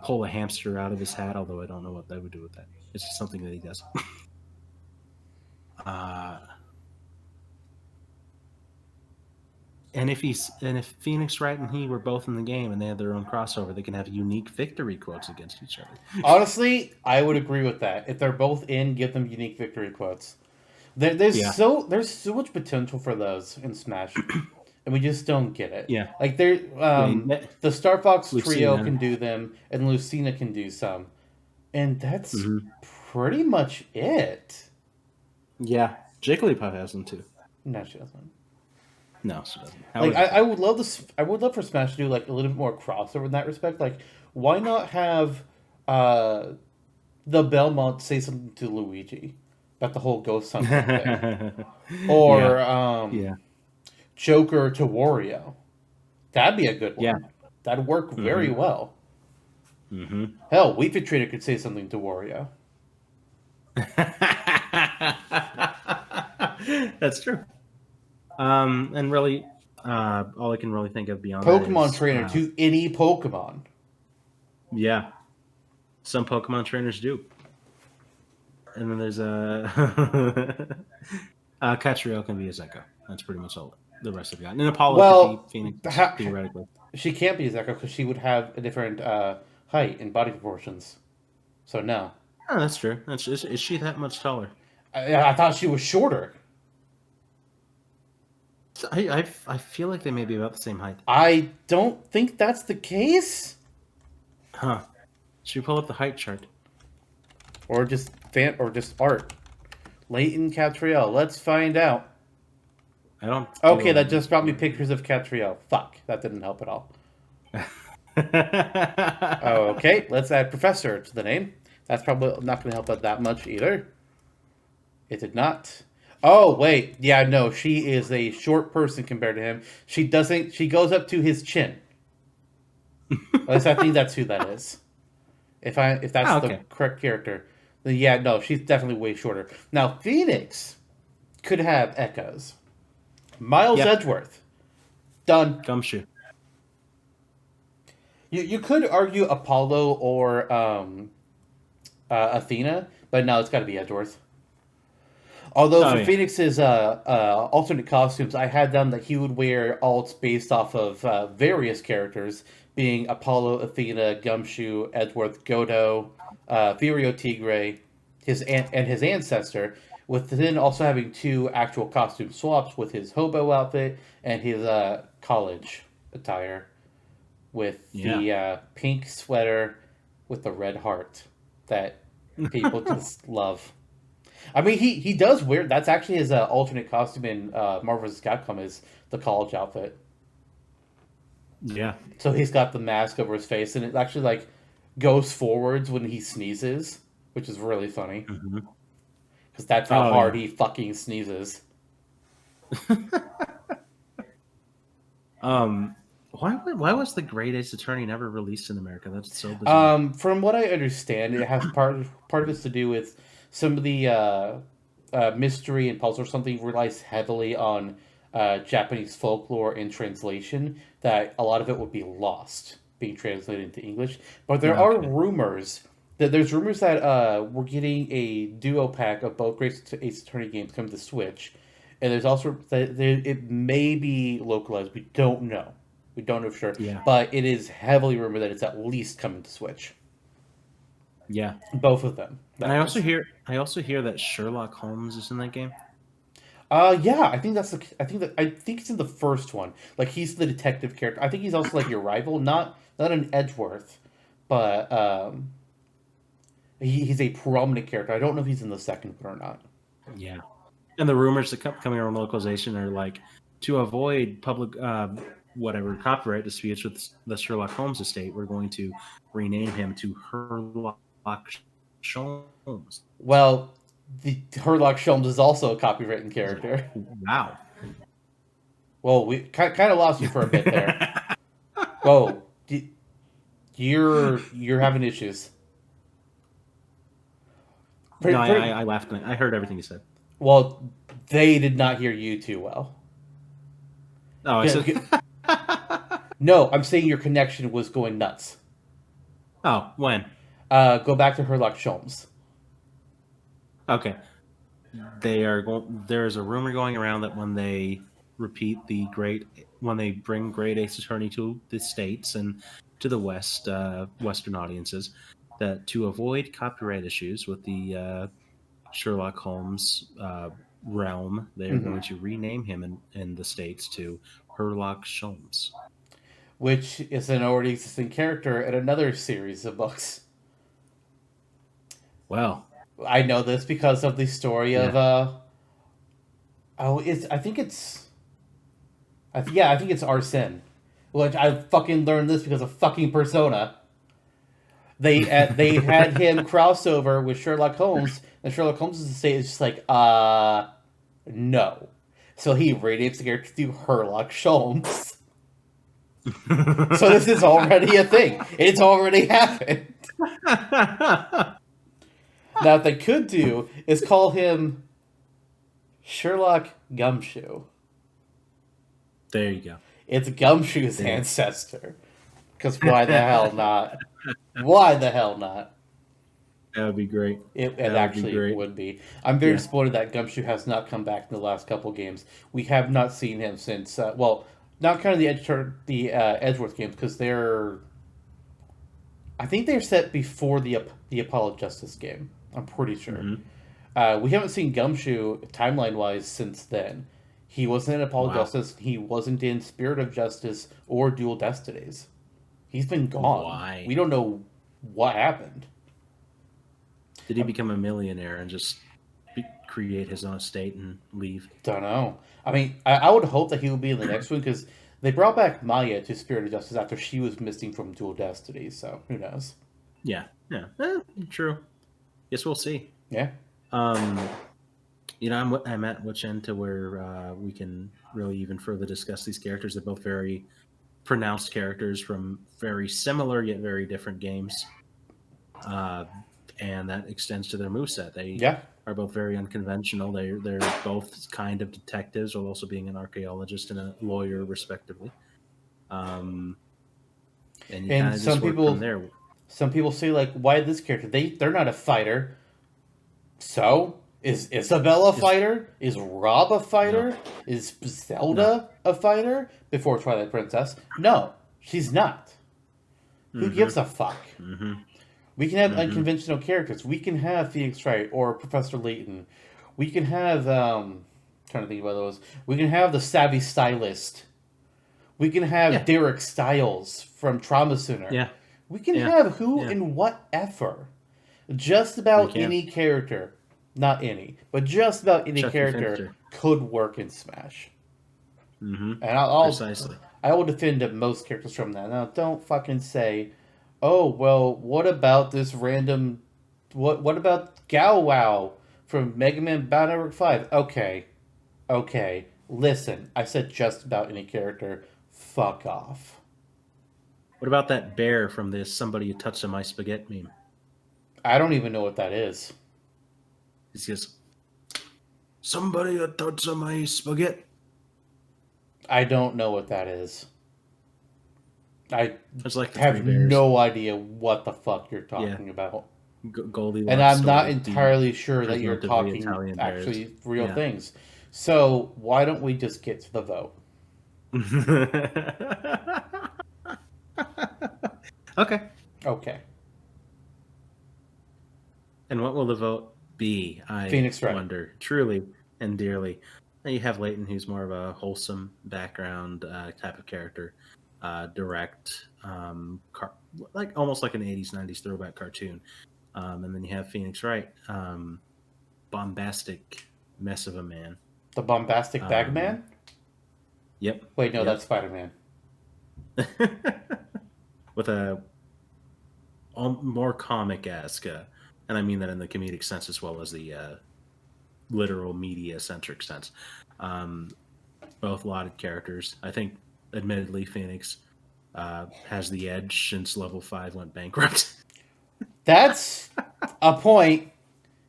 Pull a hamster out of his hat, although I don't know what that would do with that. It's just something that he does. And if Phoenix Wright and he were both in the game and they had their own crossover, they can have unique victory quotes against each other. Honestly, I would agree with that. If they're both in, give them unique victory quotes. There's so much potential for those in Smash, and we just don't get it. Yeah, like the Star Fox trio can do them, and Lucina can do some, and that's pretty much it. Yeah, Jigglypuff has them too. No, she doesn't. No, she doesn't. Like I would love this. I would love for Smash to do like a little bit more crossover in that respect. Like, why not have the Belmont say something to Luigi about the whole ghost hunting thing, or Joker to Wario? That'd be a good one. Yeah, that'd work very well. Mm-hmm. Hell, Wii Fit Trader could say something to Wario. That's true. And really, all I can really think of beyond Pokemon that is, trainer to any Pokemon. Yeah, some Pokemon trainers do. And then there's Catriel can be a Zeko. That's pretty much all the rest of it. And Apollo could be Phoenix, theoretically. She can't be a Zeko because she would have a different height and body proportions. So no. Oh, that's true. Is she that much taller? I thought she was shorter. I feel like they may be about the same height. I don't think that's the case. Huh. Should we pull up the height chart? Or just art. Layton Catriel. Let's find out. I don't. Okay, that just brought me pictures of Catriel. Fuck, that didn't help at all. Okay, let's add Professor to the name. That's probably not going to help out that much either. It did not. Oh, wait. Yeah, no, she is a short person compared to him. She doesn't. She goes up to his chin. At least I think that's who that is. If that's Oh, the okay. correct character, then yeah, no, she's definitely way shorter. Now Phoenix could have echoes. Miles Yep. Edgeworth, done. Gumshoe. You could argue Apollo or Athena, but no, it's got to be Edgeworth. Although Oh for yeah. Phoenix's alternate costumes, I had down that he would wear alts based off of various characters, being Apollo, Athena, Gumshoe, Edgeworth, Godo, Furio Tigre, and his ancestor, with then also having two actual costume swaps with his hobo outfit and his college attire, with Yeah. the pink sweater with the red heart that people just love. I mean, he does wear. That's actually his alternate costume in Marvel vs. Capcom is the college outfit. Yeah. So he's got the mask over his face, and it actually like goes forwards when he sneezes, which is really funny Hmm. because that's how Oh hard yeah. he fucking sneezes. um, why was the Great Ace Attorney never released in America? That's so bizarre. From what I understand, it has part of it's to do with some of the mystery and puzzle or something relies heavily on Japanese folklore and translation. That a lot of it would be lost being translated into English. But there are Okay. rumors that there's rumors that we're getting a duo pack of both Great Ace Attorney games coming to Switch, and there's also that it may be localized. We don't know. We don't know for sure, Yeah. but it is heavily rumored that it's at least coming to Switch. Yeah. Both of them. And That is. I also hear that Sherlock Holmes is in that game. Yeah, I think I think it's in the first one. Like he's the detective character. I think he's also like your rival, not an Edgeworth, but he's a prominent character. I don't know if he's in the second one or not. Yeah. And the rumors that coming around localization are like to avoid public whatever copyright disputes with the Sherlock Holmes estate, we're going to rename him to Herlock Sholmes. Well, the Herlock Sholmes is also a copywritten character. Wow. Well, we kind of lost you for a bit there. Whoa, you're having issues. No, Pretty, pretty, I laughed. I heard everything you said. well, they did not hear you too well. Oh, I said. No, I'm saying your connection was going nuts. Oh, when? Go back to Herlock Sholmes. Okay. They are going. There is a rumor going around that when they when they bring Great Ace Attorney to the States and to the Western audiences, that to avoid copyright issues with the Sherlock Holmes realm, they are Mm-hmm. going to rename him in the States to Herlock Sholmes. Which is an already existing character in another series of books. Well, I know this because of the story yeah. of it's I think it's Arsene. Which I fucking learned this because of fucking Persona. They had him crossover with Sherlock Holmes, and Sherlock Holmes' estate is just like, no. So he renames the character to Herlock Sholmes. So this is already a thing. It's already happened. Now, what they could do is call him Sherlock Gumshoe. There you go. It's Gumshoe's Yeah. ancestor. Because why the hell not? Why the hell not? That would be great. It That would be actually great. would be. I'm very Yeah. disappointed that Gumshoe has not come back in the last couple games. We have not seen him since. Well, not kind of the Edgeworth games because they're. I think they're set before the Apollo Justice game. I'm pretty sure. Hmm. We haven't seen Gumshoe timeline wise since then. He wasn't in Apollo Wow. Justice. He wasn't in Spirit of Justice or Dual Destinies. He's been gone. Why? We don't know what happened. Did he become a millionaire and just create his own estate and leave? Don't know. I mean, I would hope that he will be in the next one because They brought back Maya to Spirit of Justice after she was missing from Dual Destiny, so who knows? Yeah, yeah, true. Guess we'll see. Yeah. I'm at which end to where we can really even further discuss these characters. They're both very pronounced characters from very similar yet very different games, and that extends to their moveset. They are both very unconventional. They're both kind of detectives, while also being an archaeologist and a lawyer, respectively. And you kind of just work from there. Some people say, like, why this character? They're not a fighter. So is Isabella a fighter? Is Rob a fighter? No. Is Zelda a fighter before Twilight Princess? No, she's not. Who gives a fuck? We can have unconventional characters. We can have Phoenix Wright or Professor Layton. We can have trying to think about those. We can have the savvy stylist. We can have Derek Stiles from Trauma Center. Yeah. We can have who and whatever. Just about any character. Not any, but just about any character could work in Smash. And Precisely. I will defend most characters from that. Now, don't fucking say, oh, well, what about this random... What about Gao Wow from Mega Man Battle Network 5? Okay. Listen, I said just about any character. Fuck off. What about that bear from this Somebody You Touched on My Spaghetti meme? I don't even know what that is. It's just, somebody you touched on my spaghetti. I don't know what that is. I like have no idea what the fuck you're talking about. Goldilocks. And I'm not entirely sure that you're talking actually real things. So why don't we just get to the vote? Okay. And what will the vote be? I Phoenix Wright. Wonder, truly and dearly. Now you have Layton, who's more of a wholesome background type of character, direct, almost like an 80s, 90s throwback cartoon. And then you have Phoenix Wright, bombastic mess of a man. The bombastic bag man? Yep. Wait, no, that's Spider-Man. With a more comic-esque, and I mean that in the comedic sense as well as the literal media-centric sense. Both lauded characters. I think, admittedly, Phoenix has the edge since level 5 went bankrupt. That's a point.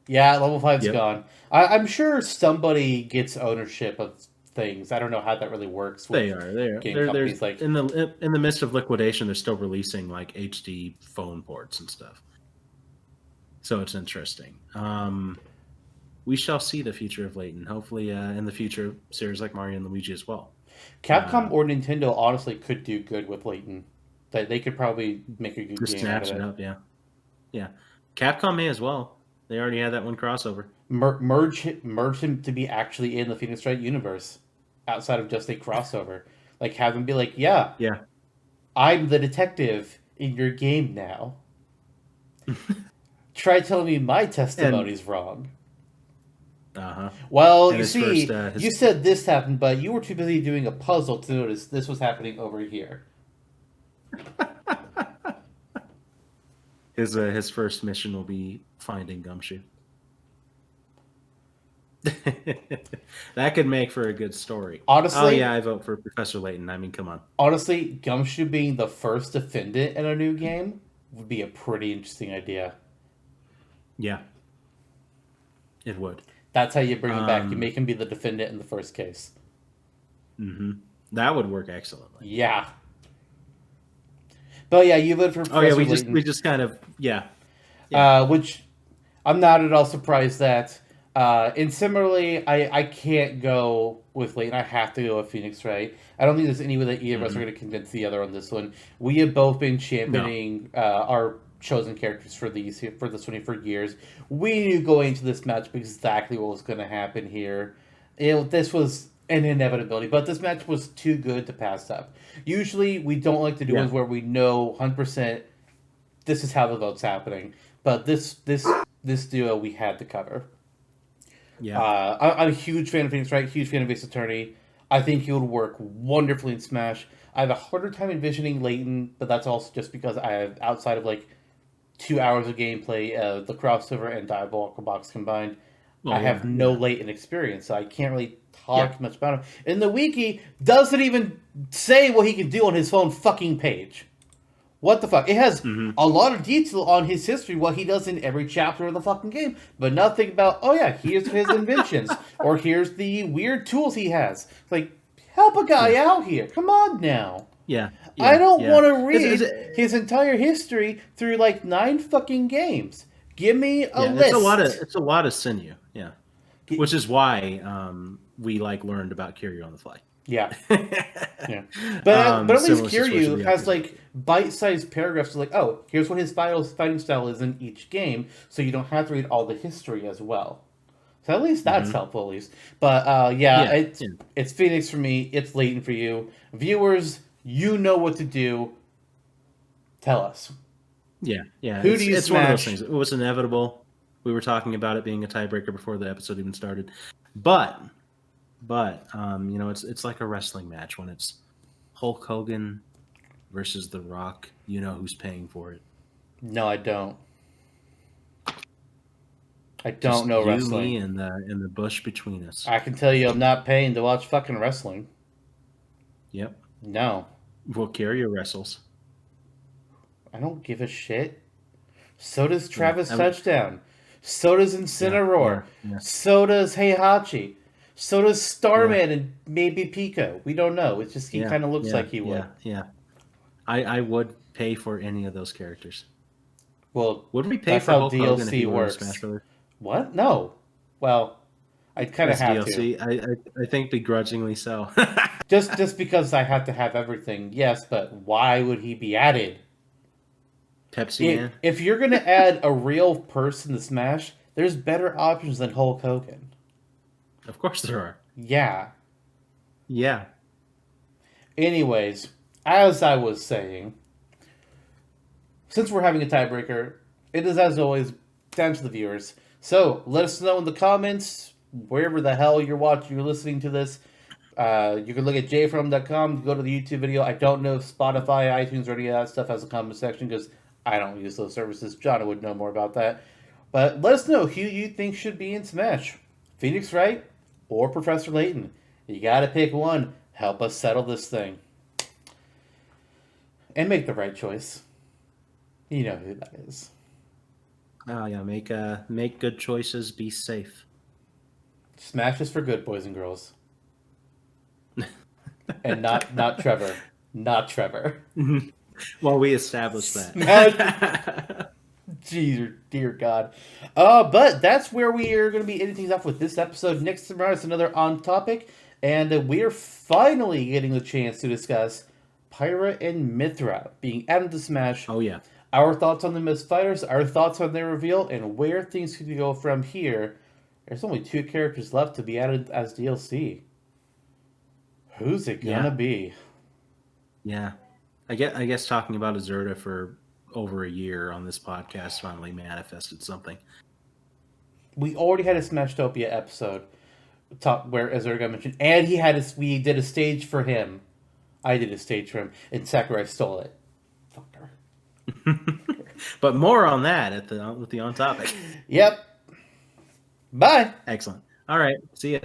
Yeah, level 5's gone. I'm sure somebody gets ownership of things. I don't know how that really works. They are. They're like in the midst of liquidation. They're still releasing like HD phone ports and stuff. So it's interesting. We shall see the future of Layton. Hopefully, in the future, series like Mario and Luigi as well. Capcom or Nintendo honestly could do good with Layton. They could probably make a good just game out of it. Up, yeah. Capcom may as well. They already had that one crossover. Merge him to be actually in the Phoenix Wright universe, outside of just a crossover. Like have him be like, yeah, I'm the detective in your game now. Try telling me my testimony's wrong. Well, you see, you said this happened, but you were too busy doing a puzzle to notice this was happening over here. His first mission will be finding Gumshoe. That could make for a good story. Honestly, I vote for Professor Layton. I mean, come on. Honestly, Gumshoe being the first defendant in a new game would be a pretty interesting idea. Yeah, it would. That's how you bring him back. You make him be the defendant in the first case. That would work excellently. Yeah. But yeah, you voted for Professor Layton. we just kind of which I'm not at all surprised that. And similarly, I can't go with Layton. I have to go with Phoenix Wright. I don't think there's any way that either of us are going to convince the other on this one. We have both been championing our chosen characters for this one for years. We knew going into this match exactly what was going to happen here. This was an inevitability, but this match was too good to pass up. Usually, we don't like to do ones where we know 100% this is how the vote's happening. But this duo we had to cover. Yeah, I'm a huge fan of Phoenix Wright, huge fan of Ace Attorney. I think he would work wonderfully in Smash. I have a harder time envisioning Layton, but that's also just because I have, outside of like 2 hours of gameplay, the crossover and Diabolical Box combined, Oh, I have no yeah. Layton experience, so I can't really talk Yeah. much about him. And the wiki doesn't even say what he can do on his phone fucking page. What the fuck? It has Mhm. a lot of detail on his history, what he does in every chapter of the fucking game, but nothing about, oh yeah, here's his inventions, or here's the weird tools he has. It's like, help a guy out here. Come on now. Yeah. I Yeah. don't Yeah. want to It's, read his entire history through like 9 fucking games. Give me a yeah, list. it's a lot of sinew. Yeah. Which is why we like learned about Kiryu on the fly. Yeah. Yeah. But at least Similar situation Kiryu with has Yakuza. like bite-sized paragraphs like, oh, here's what his fighting style is in each game, so you don't have to read all the history as well. So at least that's helpful, at least. But yeah, it's Phoenix for me. It's Layton for you. Viewers, you know what to do. Tell us. Yeah, yeah. Who do you It's one of those smash? things. It was inevitable. We were talking about it being a tiebreaker before the episode even started. But you know, it's like a wrestling match when it's Hulk Hogan versus The Rock. You know who's paying for it. No, I don't. I don't Just know you, wrestling. me, and the bush between us. I can tell you I'm not paying to watch fucking wrestling. Yep. No. Well, Kiryu wrestles. I don't give a shit. So does Travis Yeah, Touchdown. So does Incineroar. Yeah. So does Heihachi. So does Starman and maybe Pico. We don't know. It's just he kind of looks like he would. Yeah. I would pay for any of those characters. Well, Would we pay that's for how Hulk Hogan if he DLC were in works. Smash Brothers? What? No. Well, I'd kind of have DLC. to. I think begrudgingly so. Just because I have to have everything, yes, but why would he be added? Pepsi Man. If you're going to add a real person to Smash, there's better options than Hulk Hogan. Of course there are. Yeah. Yeah. Anyways, as I was saying, since we're having a tiebreaker, it is, as always, down to the viewers. So, let us know in the comments, wherever the hell you're watching, you're listening to this. You can look at jfrom.com, go to the YouTube video. I don't know if Spotify, iTunes, or any of that stuff has a comment section, because I don't use those services. Jonno would know more about that. But let us know who you think should be in Smash. Phoenix Wright or Professor Layton. You gotta pick one. Help us settle this thing. And make the right choice. You know who that is. Oh yeah, make good choices, be safe. Smash is for good, boys and girls. And not Trevor. Not Trevor. Well, we established that. Smash. Jeez, dear God. But that's where we are going to be ending things off with this episode. Next tomorrow is another On Topic, and we are finally getting the chance to discuss Pyra and Mithra being added to Smash. Oh yeah. Our thoughts on them as fighters, our thoughts on their reveal, and where things could go from here. There's only 2 characters left to be added as DLC. Who's it gonna be? Yeah. I guess talking about Azurta for over a year on this podcast finally manifested something. We already had a Smashtopia episode where Azurta got mentioned, and we did a stage for him. I did a stage for him, and Sakurai stole it. Fucker. But more on that with the On Topic. Yep. Bye. Excellent. All right. See ya.